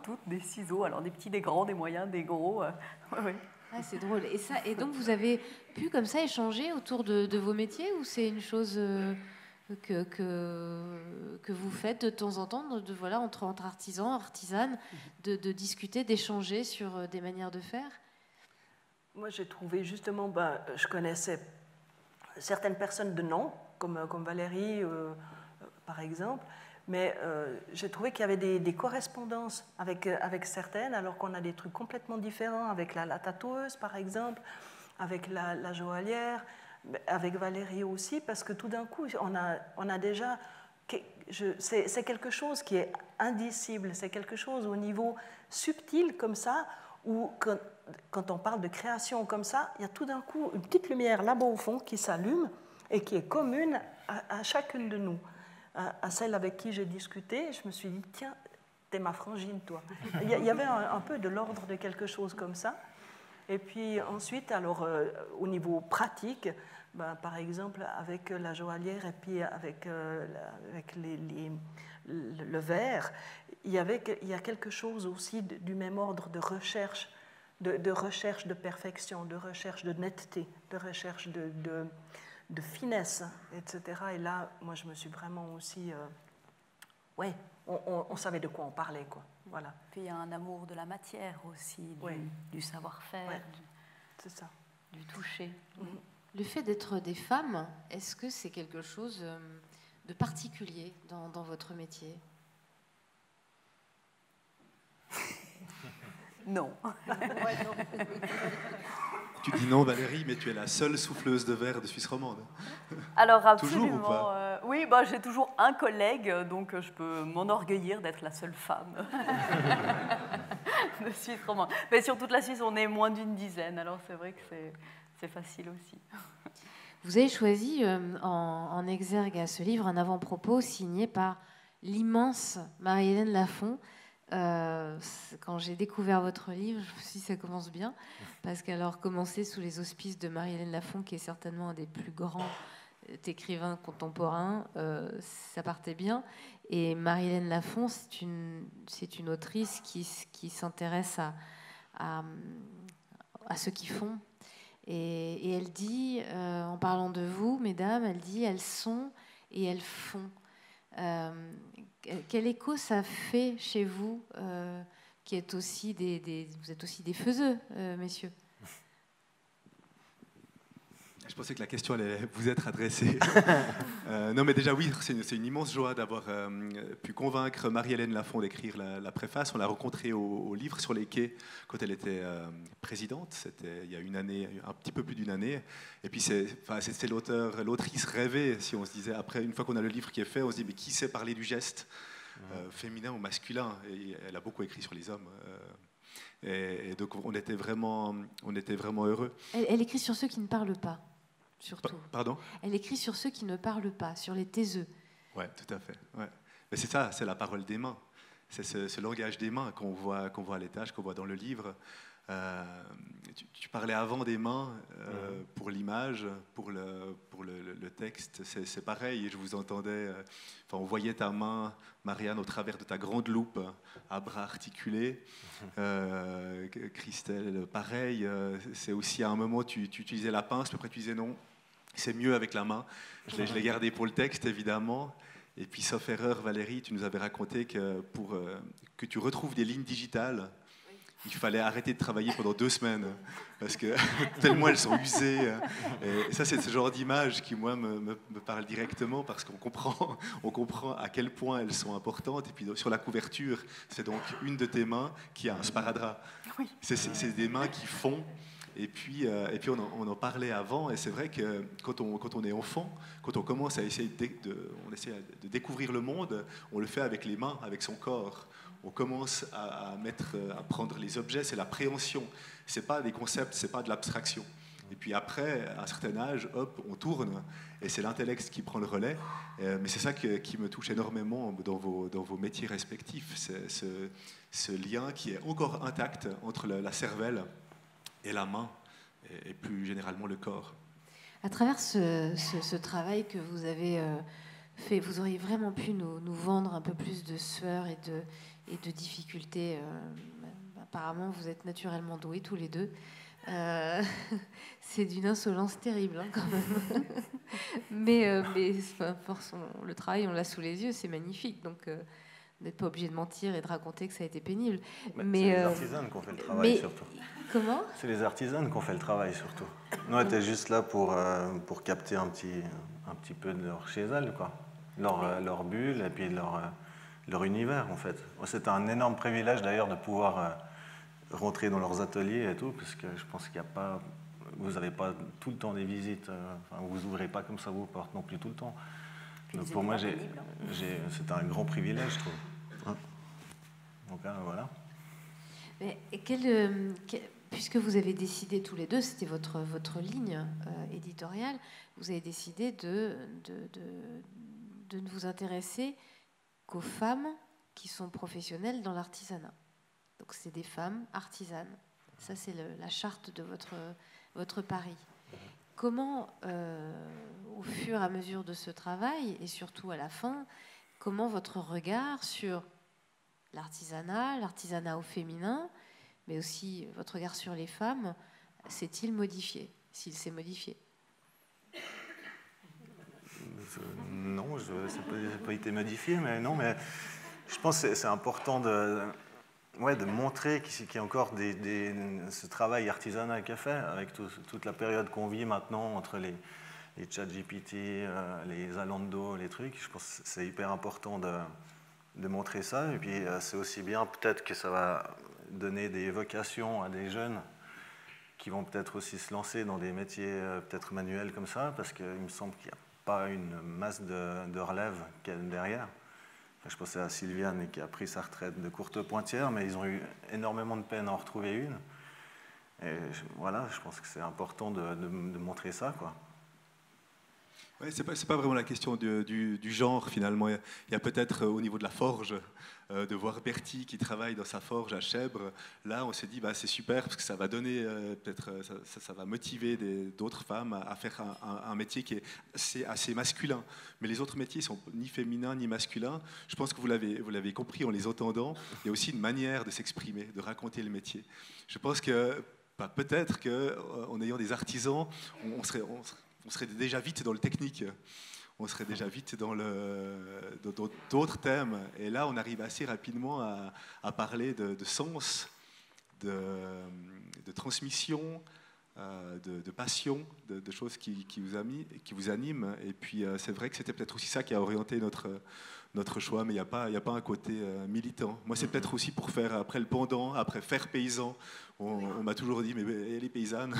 F: toutes des ciseaux. Alors, des petits, des grands, des moyens, des gros. Oui.
B: Ah, c'est drôle. Et donc, vous avez pu comme ça échanger autour de vos métiers, ou c'est une chose que vous faites de temps en temps, voilà, entre artisans, artisanes, de discuter, d'échanger sur des manières de faire?
E: Moi, j'ai trouvé justement, je connaissais certaines personnes de nom, comme Valérie, par exemple, mais j'ai trouvé qu'il y avait des correspondances avec certaines, alors qu'on a des trucs complètement différents, avec la tatoueuse, par exemple, avec la joaillière, avec Valérie aussi, parce que tout d'un coup, on a déjà c'est quelque chose qui est indicible, c'est quelque chose au niveau subtil comme ça, où quand on parle de création comme ça, il y a tout d'un coup une petite lumière là-bas au fond qui s'allume et qui est commune à chacune de nous. À celle avec qui j'ai discuté, je me suis dit, tiens, t'es ma frangine, toi. Il y avait un peu de l'ordre de quelque chose comme ça. Et puis ensuite, alors, au niveau pratique, par exemple, avec la joaillière et puis avec le verre, il y a quelque chose aussi du même ordre de recherche, de recherche de perfection, de recherche de netteté, de recherche de finesse, etc. Et là, moi, je me suis vraiment aussi... on savait de quoi on parlait, quoi. Voilà.
F: Puis il y a un amour de la matière aussi, du savoir-faire,
E: c'est ça.
F: du toucher.
B: Le fait d'être des femmes, est-ce que c'est quelque chose de particulier dans votre métier?
F: Non.
C: Tu dis non, Valérie, mais tu es la seule souffleuse de verre de Suisse romande.
F: Alors absolument.
C: Toujours ou pas
F: oui, j'ai toujours un collègue, donc je peux m'enorgueillir d'être la seule femme de Suisse romande. Mais sur toute la Suisse, on est moins d'une dizaine, alors c'est vrai que c'est facile aussi.
B: Vous avez choisi en exergue à ce livre un avant-propos signé par l'immense Marie-Hélène Lafon. Quand j'ai découvert votre livre, je me suis dit ça commence bien, parce qu'alors commencer sous les auspices de Marie-Hélène Lafon, qui est certainement un des plus grands écrivains contemporains, ça partait bien. Et Marie-Hélène Lafon, c'est une autrice qui s'intéresse à ceux qui font. Et elle dit, en parlant de vous, mesdames, elle dit, elles sont et elles font. Quel écho ça fait chez vous, qui êtes aussi vous êtes aussi des faiseux, messieurs?
C: Je pensais que la question allait vous être adressée. Non, mais déjà, oui, c'est une immense joie d'avoir pu convaincre Marie-Hélène Lafon d'écrire la préface. On l'a rencontrée au Livre sur les quais quand elle était présidente. C'était il y a une année, un petit peu plus d'une année. Et puis, c'est l'autrice rêvée, si on se disait, après, une fois qu'on a le livre qui est fait, on se dit, mais qui sait parler du geste féminin ou masculin? Et elle a beaucoup écrit sur les hommes. Et donc, on était vraiment heureux.
B: Elle écrit sur ceux qui ne parlent pas. Surtout.
C: Pardon?
B: Elle écrit sur ceux qui ne parlent pas, sur les taiseux.
C: Oui, tout à fait. Ouais. Mais c'est ça, c'est la parole des mains. C'est ce langage des mains qu'on voit à l'étage, qu'on voit dans le livre. Tu parlais avant des mains pour l'image, pour le texte. C'est pareil, et je vous entendais. On voyait ta main, Marianne, au travers de ta grande loupe, à bras articulés. Christelle, pareil. C'est aussi à un moment, tu utilisais la pince, puis après tu disais non, c'est mieux avec la main. Je l'ai gardé pour le texte, évidemment. Et puis, sauf erreur, Valérie, tu nous avais raconté que pour que tu retrouves des lignes digitales, il fallait arrêter de travailler pendant 2 semaines, parce que tellement elles sont usées. Et ça, c'est ce genre d'image qui, moi, me parle directement, parce qu'on comprend à quel point elles sont importantes. Et puis, sur la couverture, c'est donc une de tes mains qui a un sparadrap. Oui. C'est des mains qui font. Et puis on en parlait avant, et c'est vrai que quand on est enfant, quand on commence à essayer de découvrir le monde, on le fait avec les mains, avec son corps. On commence à prendre les objets, c'est l'appréhension. C'est pas des concepts, c'est pas de l'abstraction. Et puis après, à un certain âge, hop, on tourne, et c'est l'intellect qui prend le relais. Mais c'est ça qui me touche énormément dans vos métiers respectifs, c'est ce lien qui est encore intact entre la cervelle et la main, et plus généralement le corps.
B: À travers ce travail que vous avez fait, vous auriez vraiment pu nous vendre un peu plus de sueur et de difficultés. Apparemment, vous êtes naturellement doués tous les deux. C'est d'une insolence terrible, hein, quand même. mais le travail, on l'a sous les yeux, c'est magnifique. Donc, vous n'êtes pas obligé de mentir et de raconter que ça a été pénible.
D: Mais c'est les artisanes qui ont fait le travail, surtout.
B: Comment?
D: C'est les artisanes qui ont fait le travail, surtout. Nous, on était juste là pour capter un petit peu de leur chez elles, quoi. Leur bulle et puis leur univers, en fait. C'était un énorme privilège, d'ailleurs, de pouvoir rentrer dans leurs ateliers et tout, parce que je pense qu'il n'y a pas... Vous n'avez pas tout le temps des visites. Vous n'ouvrez pas comme ça vos portes non plus tout le temps. Donc pour moi, c'est un grand privilège, je trouve. Hein. Donc voilà.
B: Mais puisque vous avez décidé tous les deux, c'était votre ligne éditoriale, vous avez décidé de ne vous intéresser qu'aux femmes qui sont professionnelles dans l'artisanat. Donc c'est des femmes artisanes. Ça, c'est la charte de votre pari. Comment, au fur et à mesure de ce travail, et surtout à la fin, comment votre regard sur l'artisanat au féminin, mais aussi votre regard sur les femmes, s'est-il modifié, s'il s'est modifié?
D: Non, ça n'a pas été modifié, mais non, mais je pense que c'est important de montrer qu'il y a encore ce travail artisanal qu'a fait, avec toute la période qu'on vit maintenant entre les ChatGPT, les Zalando, les trucs. Je pense que c'est hyper important de montrer ça. Et puis c'est aussi bien peut-être que ça va donner des vocations à des jeunes qui vont peut-être aussi se lancer dans des métiers peut-être manuels comme ça, parce qu'il me semble qu'il n'y a pas une masse de relève derrière. Je pensais à Sylviane qui a pris sa retraite de courte pointière, mais ils ont eu énormément de peine à en retrouver une. Et voilà, je pense que c'est important de montrer ça, quoi.
C: Ouais, c'est pas vraiment la question du genre, finalement. Il y a peut-être au niveau de la forge, de voir Bertie qui travaille dans sa forge à Chèvre. Là, on s'est dit, c'est super, parce que ça va donner, peut-être, ça va motiver d'autres femmes à faire un métier qui est assez masculin. Mais les autres métiers ne sont ni féminins ni masculins. Je pense que vous l'avez compris en les entendant. Il y a aussi une manière de s'exprimer, de raconter le métier. Je pense que peut-être qu'en ayant des artisans, on serait déjà vite dans le technique, on serait déjà vite dans d'autres thèmes. Et là, on arrive assez rapidement à parler de sens, de transmission, de passion, de choses qui vous animent. Et puis, c'est vrai que c'était peut-être aussi ça qui a orienté notre choix, mais il n'y a pas un côté militant. Moi, c'est peut-être aussi pour faire, après le pendant, après faire paysan. On m'a toujours dit, mais elle est paysanne.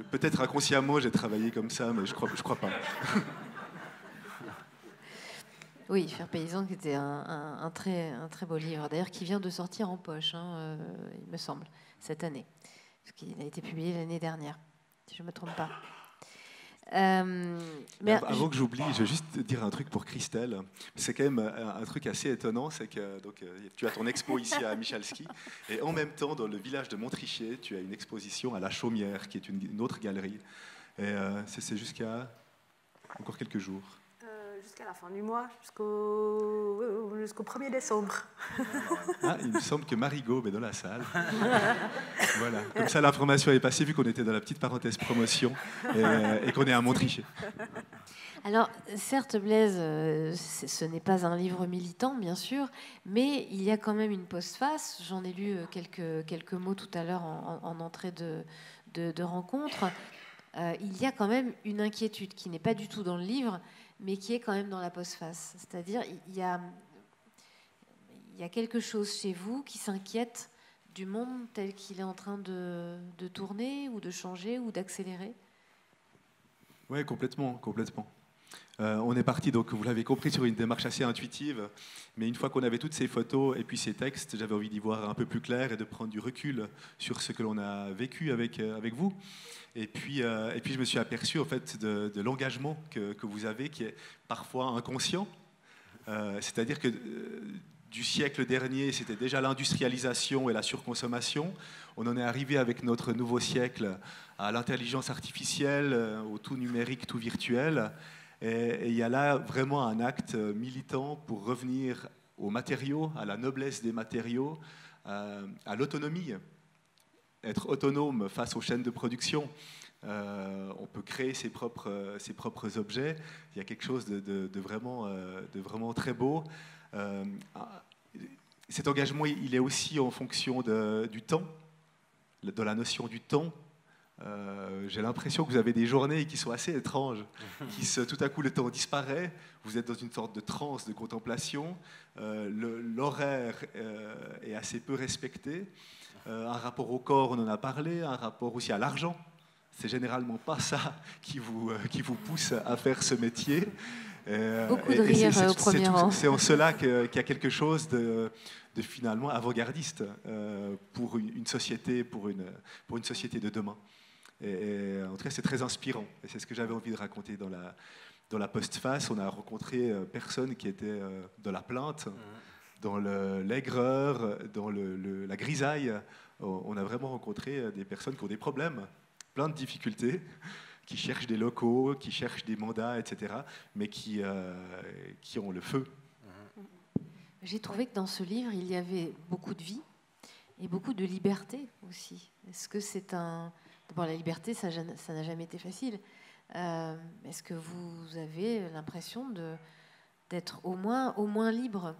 C: Peut-être inconsciemment, j'ai travaillé comme ça, mais je crois pas.
B: Oui, Faire paysan, qui était un très beau livre, d'ailleurs, qui vient de sortir en poche, il me semble, cette année. Parce qu'il a été publié l'année dernière, si je ne me trompe pas.
C: Avant que j'oublie, je vais juste dire un truc pour Christelle. C'est quand même un truc assez étonnant, c'est que tu as ton expo ici à Michalski, et en même temps, dans le village de Montricher, tu as une exposition à La Chaumière, qui est une autre galerie. Et c'est jusqu'à encore quelques jours.
E: Jusqu'à la fin du mois, jusqu'au 1er décembre.
C: Il me semble que Marie Gaube est dans la salle. Voilà. Comme ça, l'information est passée, vu qu'on était dans la petite parenthèse promotion et qu'on est à Montricher.
B: Alors, certes, Blaise, ce n'est pas un livre militant, bien sûr, mais il y a quand même une postface. J'en ai lu quelques mots tout à l'heure en entrée de rencontre. Il y a quand même une inquiétude qui n'est pas du tout dans le livre, mais qui est quand même dans la postface. C'est-à-dire, il y a quelque chose chez vous qui s'inquiète du monde tel qu'il est en train de tourner, ou de changer, ou d'accélérer.
C: Oui, complètement. On est parti, donc vous l'avez compris, sur une démarche assez intuitive, mais une fois qu'on avait toutes ces photos et puis ces textes, j'avais envie d'y voir un peu plus clair et de prendre du recul sur ce que l'on a vécu avec vous. Et puis je me suis aperçu en fait de l'engagement que vous avez, qui est parfois inconscient. C'est-à-dire que du siècle dernier, c'était déjà l'industrialisation et la surconsommation. On en est arrivé avec notre nouveau siècle à l'intelligence artificielle, au tout numérique, tout virtuel. Et il y a là vraiment un acte militant pour revenir aux matériaux, à la noblesse des matériaux, à l'autonomie. Être autonome face aux chaînes de production. On peut créer ses propres objets. Il y a quelque chose de vraiment très beau. Cet engagement, il est aussi en fonction du temps, de la notion du temps. J'ai l'impression que vous avez des journées qui sont assez étranges, tout à coup le temps disparaît, vous êtes dans une sorte de transe de contemplation, l'horaire est assez peu respecté, un rapport au corps, on en a parlé, un rapport aussi à l'argent. c'est généralement pas ça qui vous pousse à faire ce métier.
B: Beaucoup de rire au premier rang.
C: C'est en cela qu'il y a quelque chose de finalement avant-gardiste pour une société, pour une société de demain. Et en tout cas, c'est très inspirant. Et c'est ce que j'avais envie de raconter dans la postface. On a rencontré personnes qui étaient dans la plainte, dans l'aigreur, dans la grisaille. On a vraiment rencontré des personnes qui ont des problèmes, plein de difficultés, qui cherchent des locaux, qui cherchent des mandats, etc., mais qui ont le feu.
G: J'ai trouvé que dans ce livre, il y avait beaucoup de vie et beaucoup de liberté aussi. Est-ce que c'est un... Bon, la liberté, ça n'a jamais été facile. Est-ce que vous avez l'impression d'être au moins libre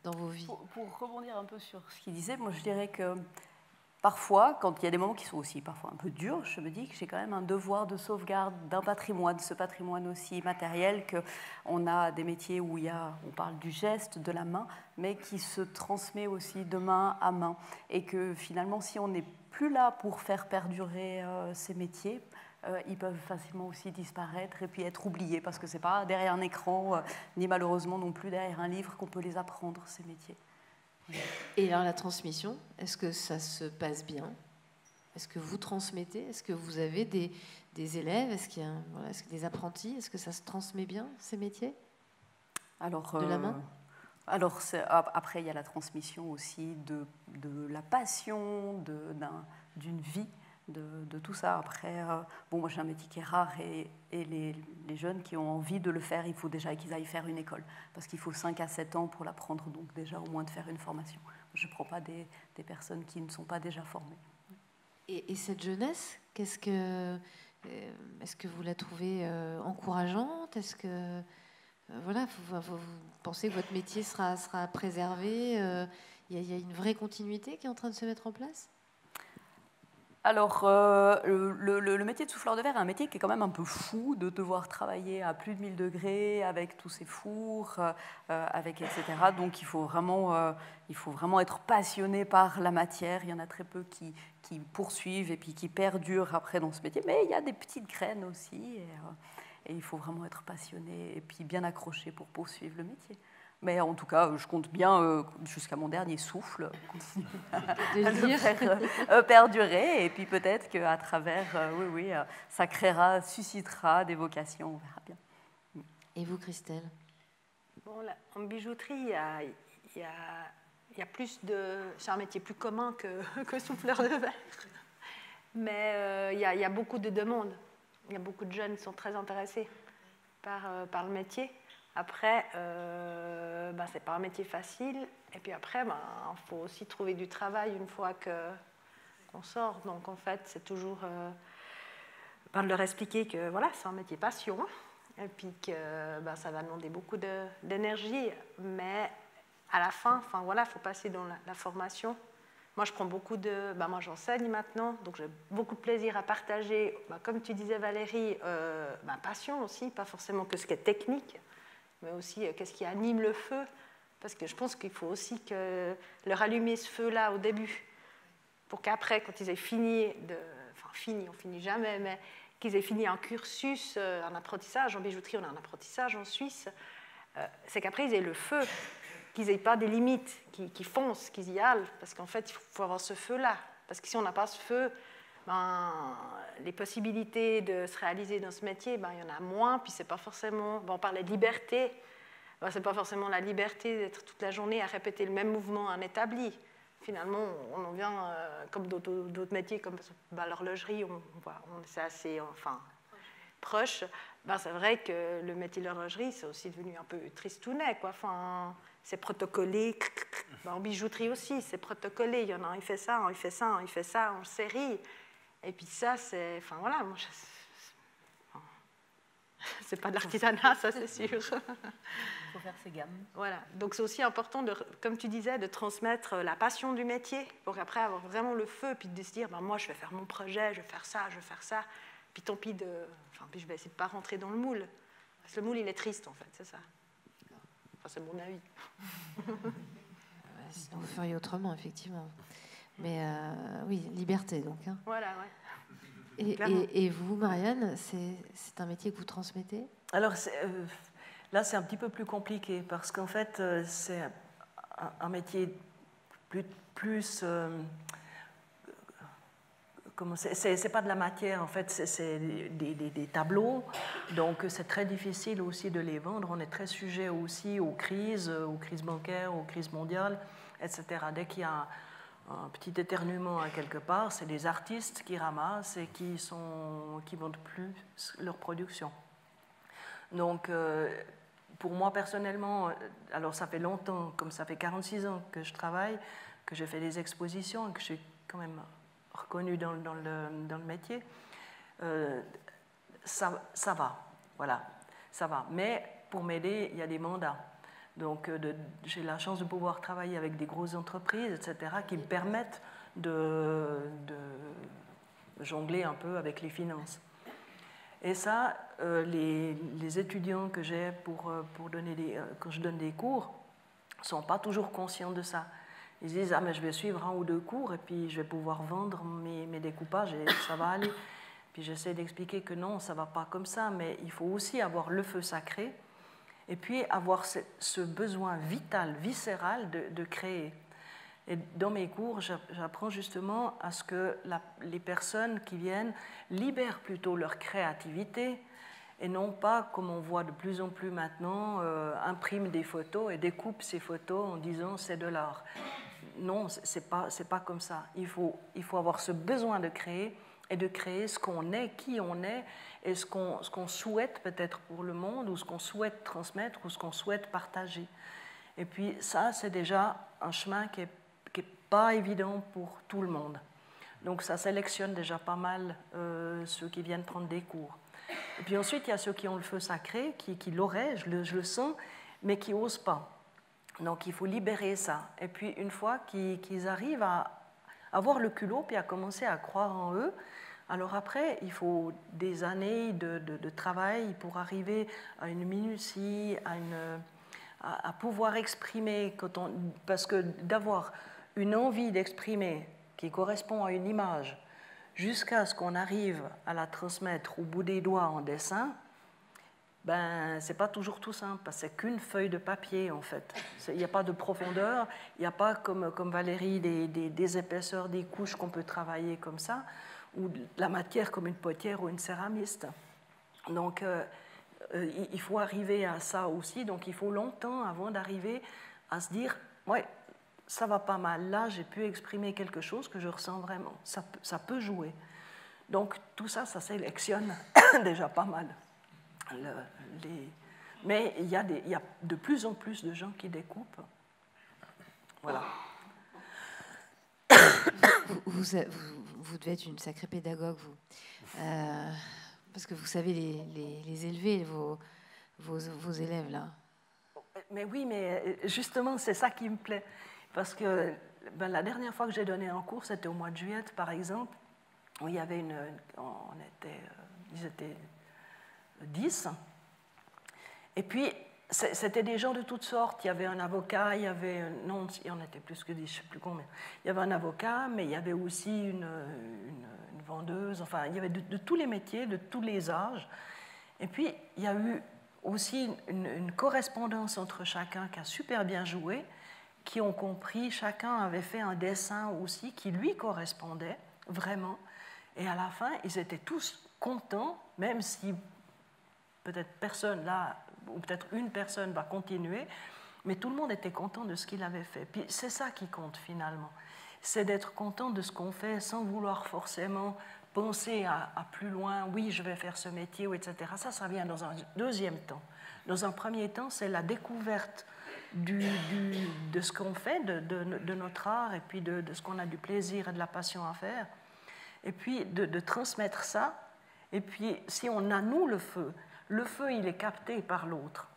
G: dans vos vies?
F: Pour rebondir un peu sur ce qu'il disait, moi je dirais que parfois, quand il y a des moments qui sont aussi parfois un peu durs, je me dis que j'ai quand même un devoir de sauvegarde d'un patrimoine, ce patrimoine aussi matériel, qu'on a des métiers où on parle du geste, de la main, mais qui se transmet aussi de main à main. Et que finalement, si on n'est plus là pour faire perdurer ces métiers, ils peuvent facilement aussi disparaître et puis être oubliés, parce que ce n'est pas derrière un écran, ni malheureusement non plus derrière un livre qu'on peut les apprendre, ces métiers.
G: Et alors la transmission, est-ce que ça se passe bien? Est-ce que vous transmettez? Est-ce que vous avez des élèves? Est-ce qu'il y a est-ce que des apprentis? Est-ce que ça se transmet bien, ces métiers?
F: Alors,
G: de la main?
F: Alors après, il y a la transmission aussi de la passion, d'une vie, de tout ça. Après, moi j'ai un métier qui est rare et les jeunes qui ont envie de le faire, il faut déjà qu'ils aillent faire une école, parce qu'il faut 5 à 7 ans pour l'apprendre, donc déjà au moins de faire une formation. Je ne prends pas des personnes qui ne sont pas déjà formées.
G: Et cette jeunesse, est-ce que vous la trouvez encourageante? Est-ce que vous pensez que votre métier sera préservé? Il y a une vraie continuité qui est en train de se mettre en place?
F: Alors, le métier de souffleur de verre est un métier qui est quand même un peu fou, de devoir travailler à plus de 1000 degrés, avec tous ces fours, etc. Donc, il faut vraiment être passionné par la matière. Il y en a très peu qui poursuivent et puis qui perdurent après dans ce métier. Mais il y a des petites graines aussi. Et il faut vraiment être passionné et puis bien accroché pour poursuivre le métier. Mais en tout cas, je compte bien, jusqu'à mon dernier souffle, continuer à le faire perdurer. Et puis peut-être qu'à travers, ça suscitera des vocations, on verra bien.
G: Et vous, Christelle?
A: Bon, là, en bijouterie, il y a plus de... C'est un métier plus commun que souffleur de verre. Mais il y a beaucoup de demandes. Il y a beaucoup de jeunes qui sont très intéressés par le métier. Après, c'est pas un métier facile. Et puis après, il faut aussi trouver du travail une fois qu'on sort. Donc en fait, c'est toujours de leur expliquer que voilà, c'est un métier passion. Et puis que ça va demander beaucoup d'énergie. Mais à la fin, il faut passer dans la formation. Moi, je prends beaucoup moi, j'enseigne maintenant, donc j'ai beaucoup de plaisir à partager, comme tu disais, Valérie, ma passion aussi, pas forcément que ce qui est technique, mais aussi qu'est-ce qui anime le feu, parce que je pense qu'il faut aussi leur allumer ce feu-là au début, pour qu'après, quand ils aient fini, on finit jamais, mais qu'ils aient fini un cursus, un apprentissage, en bijouterie, on a un apprentissage en Suisse, c'est qu'après, ils aient le feu, qu'ils n'aient pas des limites, qu'ils foncent, qu'ils y allent, parce qu'en fait, il faut avoir ce feu-là. Parce que si on n'a pas ce feu, les possibilités de se réaliser dans ce métier, il y en a moins, puis c'est pas forcément... on parlait de liberté, c'est pas forcément la liberté d'être toute la journée à répéter le même mouvement en établi. Finalement, on en vient, comme d'autres métiers, comme l'horlogerie, c'est assez proche. C'est vrai que le métier de l'horlogerie, c'est aussi devenu un peu tristounet, quoi. C'est protocolé. En bijouterie aussi, c'est protocolé. Il y en a un, il fait ça, il fait ça, il fait ça en série. Et puis ça, c'est... c'est pas de l'artisanat, ça, c'est sûr.
F: Il faut faire ses gammes.
A: Voilà. Donc c'est aussi important, comme tu disais, de transmettre la passion du métier pour qu'après avoir vraiment le feu, puis de se dire, moi, je vais faire mon projet, je vais faire ça, je vais faire ça. Puis tant pis puis je vais essayer de ne pas rentrer dans le moule. Parce que le moule, il est triste, en fait, c'est ça. C'est mon avis.
G: Sinon, vous feriez autrement, effectivement. Mais oui, liberté, donc. Hein.
A: Voilà, ouais.
G: Et vous, Marianne, c'est un métier que vous transmettez?
E: Alors, là, c'est un petit peu plus compliqué parce qu'en fait, c'est un métier plus c'est pas de la matière, en fait, c'est des tableaux, donc c'est très difficile aussi de les vendre. On est très sujet aussi aux crises bancaires, aux crises mondiales, etc. Dès qu'il y a un petit éternuement à quelque part, c'est les artistes qui ramassent et qui vendent plus leur production. Donc, pour moi personnellement, alors ça fait longtemps, comme ça fait 46 ans que je travaille, que j'ai fait des expositions et que je suis quand même reconnue dans le métier, ça va, voilà, ça va. Mais pour m'aider, il y a des mandats. Donc j'ai la chance de pouvoir travailler avec des grosses entreprises, etc., qui me permettent de jongler un peu avec les finances. Et ça, les étudiants que j'ai quand je donne des cours ne sont pas toujours conscients de ça. Ils se disent « Ah, mais je vais suivre 1 ou 2 cours et puis je vais pouvoir vendre mes découpages et ça va aller. » Puis j'essaie d'expliquer que non, ça ne va pas comme ça, mais il faut aussi avoir le feu sacré et puis avoir ce besoin vital, viscéral de créer. Et dans mes cours, j'apprends justement à ce que les personnes qui viennent libèrent plutôt leur créativité et non pas, comme on voit de plus en plus maintenant, impriment des photos et découpent ces photos en disant c'est de l'art. Non, c'est pas comme ça. Il faut avoir ce besoin de créer et de créer ce qu'on est, qui on est et ce qu'on souhaite peut-être pour le monde ou ce qu'on souhaite transmettre ou ce qu'on souhaite partager. Et puis ça, c'est déjà un chemin qui est pas évident pour tout le monde. Donc ça sélectionne déjà pas mal ceux qui viennent prendre des cours. Et puis ensuite, il y a ceux qui ont le feu sacré, qui l'auraient, je le sens, mais qui n'osent pas. Donc il faut libérer ça. Et puis une fois qu'ils arrivent à avoir le culot puis à commencer à croire en eux, alors après, il faut des années de travail pour arriver à une minutie, à pouvoir exprimer, parce que d'avoir une envie d'exprimer qui correspond à une image jusqu'à ce qu'on arrive à la transmettre au bout des doigts en dessin, ben, c'est pas toujours tout simple, parce que c'est qu'une feuille de papier, en fait. Il n'y a pas de profondeur, il n'y a pas, comme Valérie, des épaisseurs, des couches qu'on peut travailler comme ça, ou la matière comme une potière ou une céramiste. Donc, il faut arriver à ça aussi, donc il faut longtemps avant d'arriver à se dire « ouais, ça va pas mal, là j'ai pu exprimer quelque chose que je ressens vraiment, ça peut jouer ». Donc tout ça, ça sélectionne déjà pas mal. Mais il y a de plus en plus de gens qui découpent. Voilà.
G: Vous devez être une sacrée pédagogue, vous. Parce que vous savez les élever, vos élèves, là.
E: Mais oui, mais justement, c'est ça qui me plaît. Parce que la dernière fois que j'ai donné un cours, c'était au mois de juillet, par exemple, où il y avait ils étaient 10. Et puis, c'était des gens de toutes sortes. Il y avait un avocat, il y avait... Non, il y en était plus que 10, je ne sais plus combien. Il y avait un avocat, mais il y avait aussi une vendeuse. Enfin, il y avait de tous les métiers, de tous les âges. Et puis, il y a eu aussi une correspondance entre chacun qui a super bien joué, qui ont compris, chacun avait fait un dessin aussi qui lui correspondait vraiment. Et à la fin, ils étaient tous contents, même si peut-être personne là, ou peut-être une personne va continuer, mais tout le monde était content de ce qu'il avait fait. Puis c'est ça qui compte finalement, c'est d'être content de ce qu'on fait sans vouloir forcément penser à plus loin, oui, je vais faire ce métier, etc. Ça vient dans un deuxième temps. Dans un premier temps, c'est la découverte de ce qu'on fait, de notre art, et puis de ce qu'on a du plaisir et de la passion à faire, et puis de transmettre ça. Et puis, si on a, nous, le feu, il est capté par l'autre.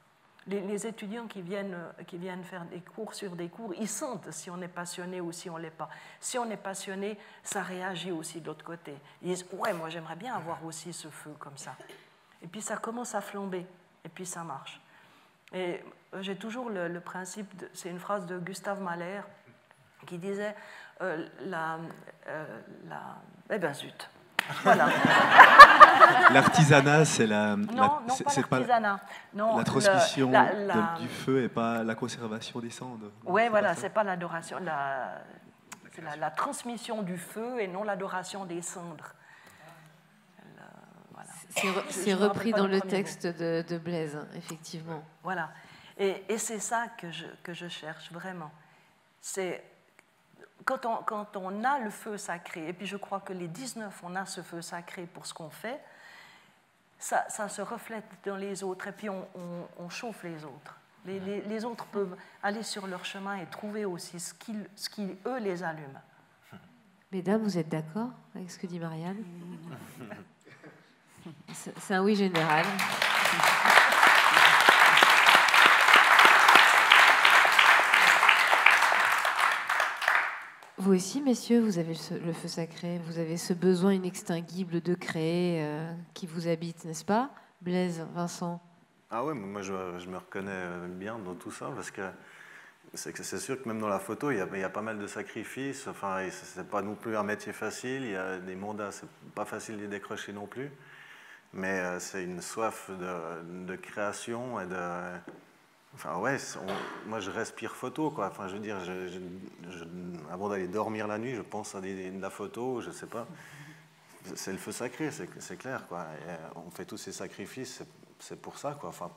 E: Les étudiants qui viennent faire des cours sur des cours, ils sentent si on est passionné ou si on ne l'est pas. Si on est passionné, ça réagit aussi de l'autre côté. Ils disent « Ouais, moi, j'aimerais bien avoir aussi ce feu comme ça. » Et puis, ça commence à flamber, et puis ça marche. Et j'ai toujours le principe, c'est une phrase de Gustave Mahler qui disait eh ben zut, Voilà.
C: L'artisanat, c'est la,
E: Non, non, pas l'artisanat. Non,
C: la transmission
E: la-
C: du feu et pas la conservation des cendres.
E: Oui, voilà,
C: ça.
E: c'est pas l'adoration, c'est la transmission du feu et non l'adoration des cendres. Voilà.
B: C'est
E: Je me
B: repris
E: rappelle pas
B: dans
E: le
B: le
E: premier
B: texte de Blaise, effectivement.
E: Voilà. Et c'est ça que je cherche vraiment. C'est quand on a le feu sacré, et puis je crois que les 19, on a ce feu sacré pour ce qu'on fait, ça se reflète dans les autres, et puis on chauffe les autres. Les autres peuvent aller sur leur chemin et trouver aussi ce qui eux, les allume.
G: Mesdames, vous êtes d'accord avec ce que dit Marianne? C'est un oui général. Vous aussi, messieurs, vous avez le feu sacré, vous avez ce besoin inextinguible de créer qui vous habite, n'est-ce pas? Blaise, Vincent?
D: Ah ouais, moi je me reconnais bien dans tout ça, parce que c'est sûr que même dans la photo, il y a pas mal de sacrifices. Enfin, c'est pas non plus un métier facile, il y a des mandats, c'est pas facile de les décrocher non plus. Mais c'est une soif de création et de... Enfin ouais, moi je respire photo, quoi. Enfin je veux dire, avant d'aller dormir la nuit, je pense à de la photo, je sais pas. C'est le feu sacré, c'est clair, quoi. Et on fait tous ces sacrifices, c'est pour ça, quoi. Enfin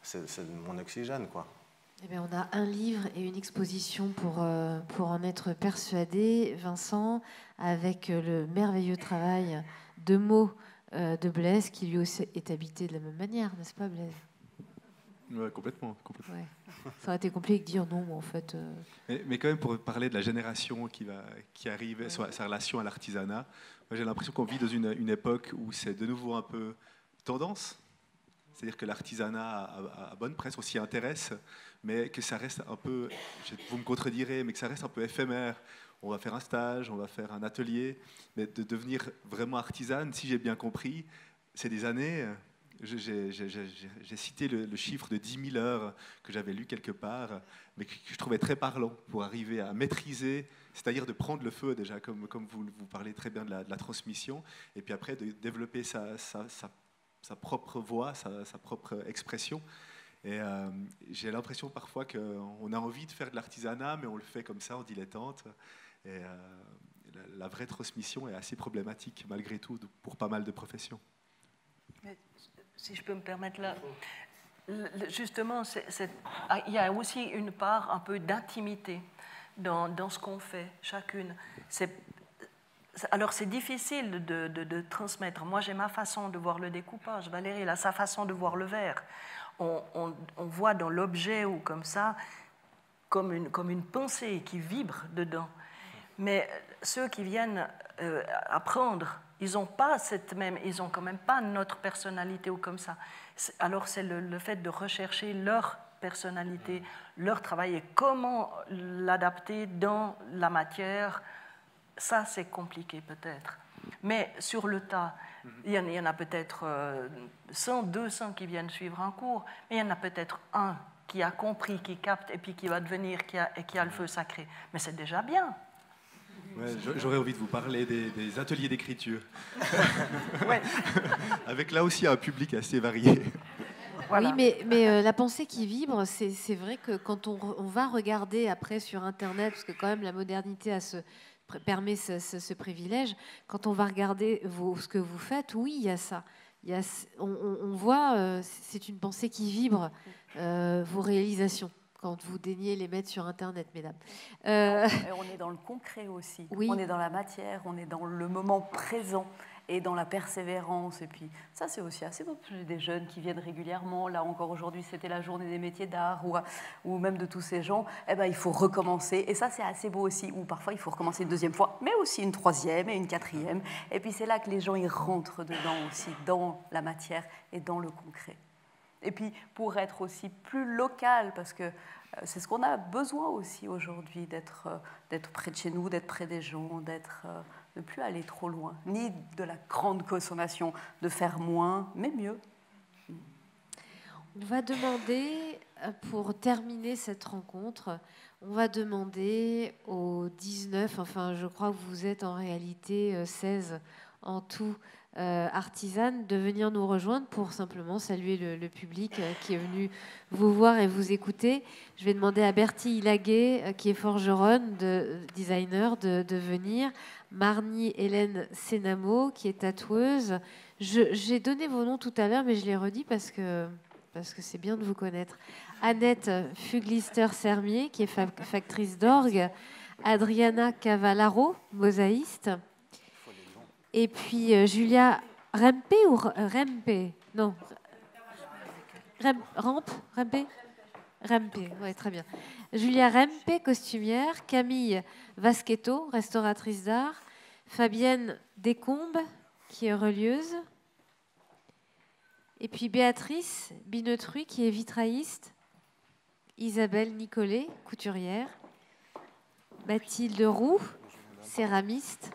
D: c'est mon oxygène, quoi.
G: Eh bien, on a un livre et une exposition pour en être persuadé, Vincent, avec le merveilleux travail de mots de Blaise, qui lui aussi est habité de la même manière, n'est-ce pas, Blaise?
C: Ouais, complètement.
G: Ouais. Ça aurait été compliqué de dire non, mais en fait...
C: Mais quand même, pour parler de la génération qui arrive, sa relation à l'artisanat, j'ai l'impression qu'on vit dans une époque où c'est de nouveau un peu tendance. C'est-à-dire que l'artisanat a bonne presse, on s'y intéresse, mais que ça reste un peu, vous me contredirez, mais que ça reste un peu éphémère. On va faire un stage, on va faire un atelier, mais de devenir vraiment artisane, si j'ai bien compris, c'est des années. J'ai cité le chiffre de 10 000 heures que j'avais lu quelque part, mais que je trouvais très parlant pour arriver à maîtriser, c'est-à-dire de prendre le feu déjà, comme vous parlez très bien de la transmission, et puis après de développer sa propre voix, sa propre expression. Et j'ai l'impression parfois qu'on a envie de faire de l'artisanat, mais on le fait comme ça en dilettante. Et la vraie transmission est assez problématique malgré tout pour pas mal de professions.
E: Mais, si je peux me permettre là, justement, il y a aussi une part un peu d'intimité dans ce qu'on fait, chacune. Alors c'est difficile de transmettre. Moi j'ai ma façon de voir le découpage, Valérie a sa façon de voir le verre. On voit dans l'objet ou comme ça, comme une pensée qui vibre dedans. Mais ceux qui viennent apprendre, ils n'ont quand même pas notre personnalité ou comme ça. Alors c'est le fait de rechercher leur personnalité, leur travail et comment l'adapter dans la matière. Ça, c'est compliqué peut-être. Mais sur le tas, il y en a peut-être 100, 200 qui viennent suivre un cours, mais il y en a peut-être un qui a compris, qui capte et puis qui va devenir, qui a le feu sacré. Mais c'est déjà bien.
C: Ouais, j'aurais envie de vous parler des ateliers d'écriture.
E: Ouais.
C: Avec là aussi un public assez varié.
E: Voilà.
G: Oui, mais la pensée qui vibre, c'est vrai que quand on va regarder après sur Internet, parce que quand même la modernité permet ce privilège, quand on va regarder ce que vous faites, oui, il y a ça. On voit, c'est une pensée qui vibre, vos réalisations, quand vous daignez les mettre sur Internet, mesdames.
F: Et on est dans le concret aussi.
G: Oui.
F: On est dans la matière, on est dans le moment présent et dans la persévérance. Et puis ça, c'est aussi assez beau. J'ai des jeunes qui viennent régulièrement. Là encore aujourd'hui, c'était la journée des métiers d'art ou même de tous ces gens. Eh ben, il faut recommencer. Et ça, c'est assez beau aussi. Ou parfois, il faut recommencer une deuxième fois, mais aussi une troisième et une quatrième. Et puis c'est là que les gens ils rentrent dedans aussi, dans la matière et dans le concret. Et puis, pour être aussi plus local, parce que c'est ce qu'on a besoin aussi aujourd'hui, d'être près de chez nous, d'être près des gens, de ne plus aller trop loin, ni de la grande consommation, de faire moins, mais mieux.
G: On va demander, pour terminer cette rencontre, on va demander aux 19, enfin je crois que vous êtes en réalité 16 en tout artisane, de venir nous rejoindre pour simplement saluer le public qui est venu vous voir et vous écouter. Je vais demander à Bertie Hilaguet, qui est forgeronne, designer, de venir. Marnie Hélène Sénamo, qui est tatoueuse. J'ai donné vos noms tout à l'heure, mais je les redis parce que c'est bien de vous connaître. Annette Fuglister-Sermier, qui est factrice d'orgue. Adriana Cavallaro, mosaïste. Et puis Julia Rempe ou Rempe? Non. Rempe, oui, très bien. Julia Rempe, costumière. Camille Vaschetto, restauratrice d'art. Fabienne Descombes, qui est relieuse. Et puis Béatrice Binetruy, qui est vitrailliste. Isabelle Nicolet, couturière. Mathilde Roux, céramiste.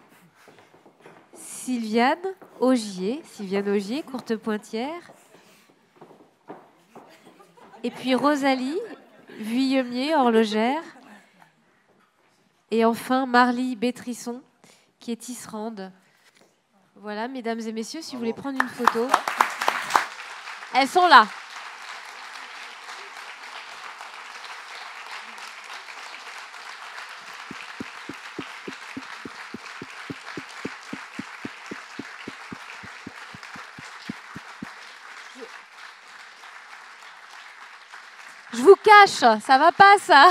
G: Sylviane Augier, courte pointière. Et puis Rosalie Vuillemier, horlogère. Et enfin Marly Bétrisson, qui est tisserande. Voilà, mesdames et messieurs, si vous voulez prendre une photo. Elles sont là. Je vous cache, ça va pas ça.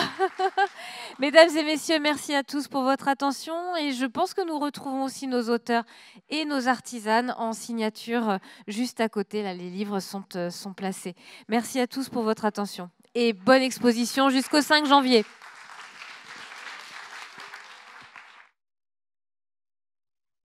G: Mesdames et messieurs, merci à tous pour votre attention et je pense que nous retrouvons aussi nos auteurs et nos artisanes en signature juste à côté. Là, les livres sont placés. Merci à tous pour votre attention et bonne exposition jusqu'au 5 janvier.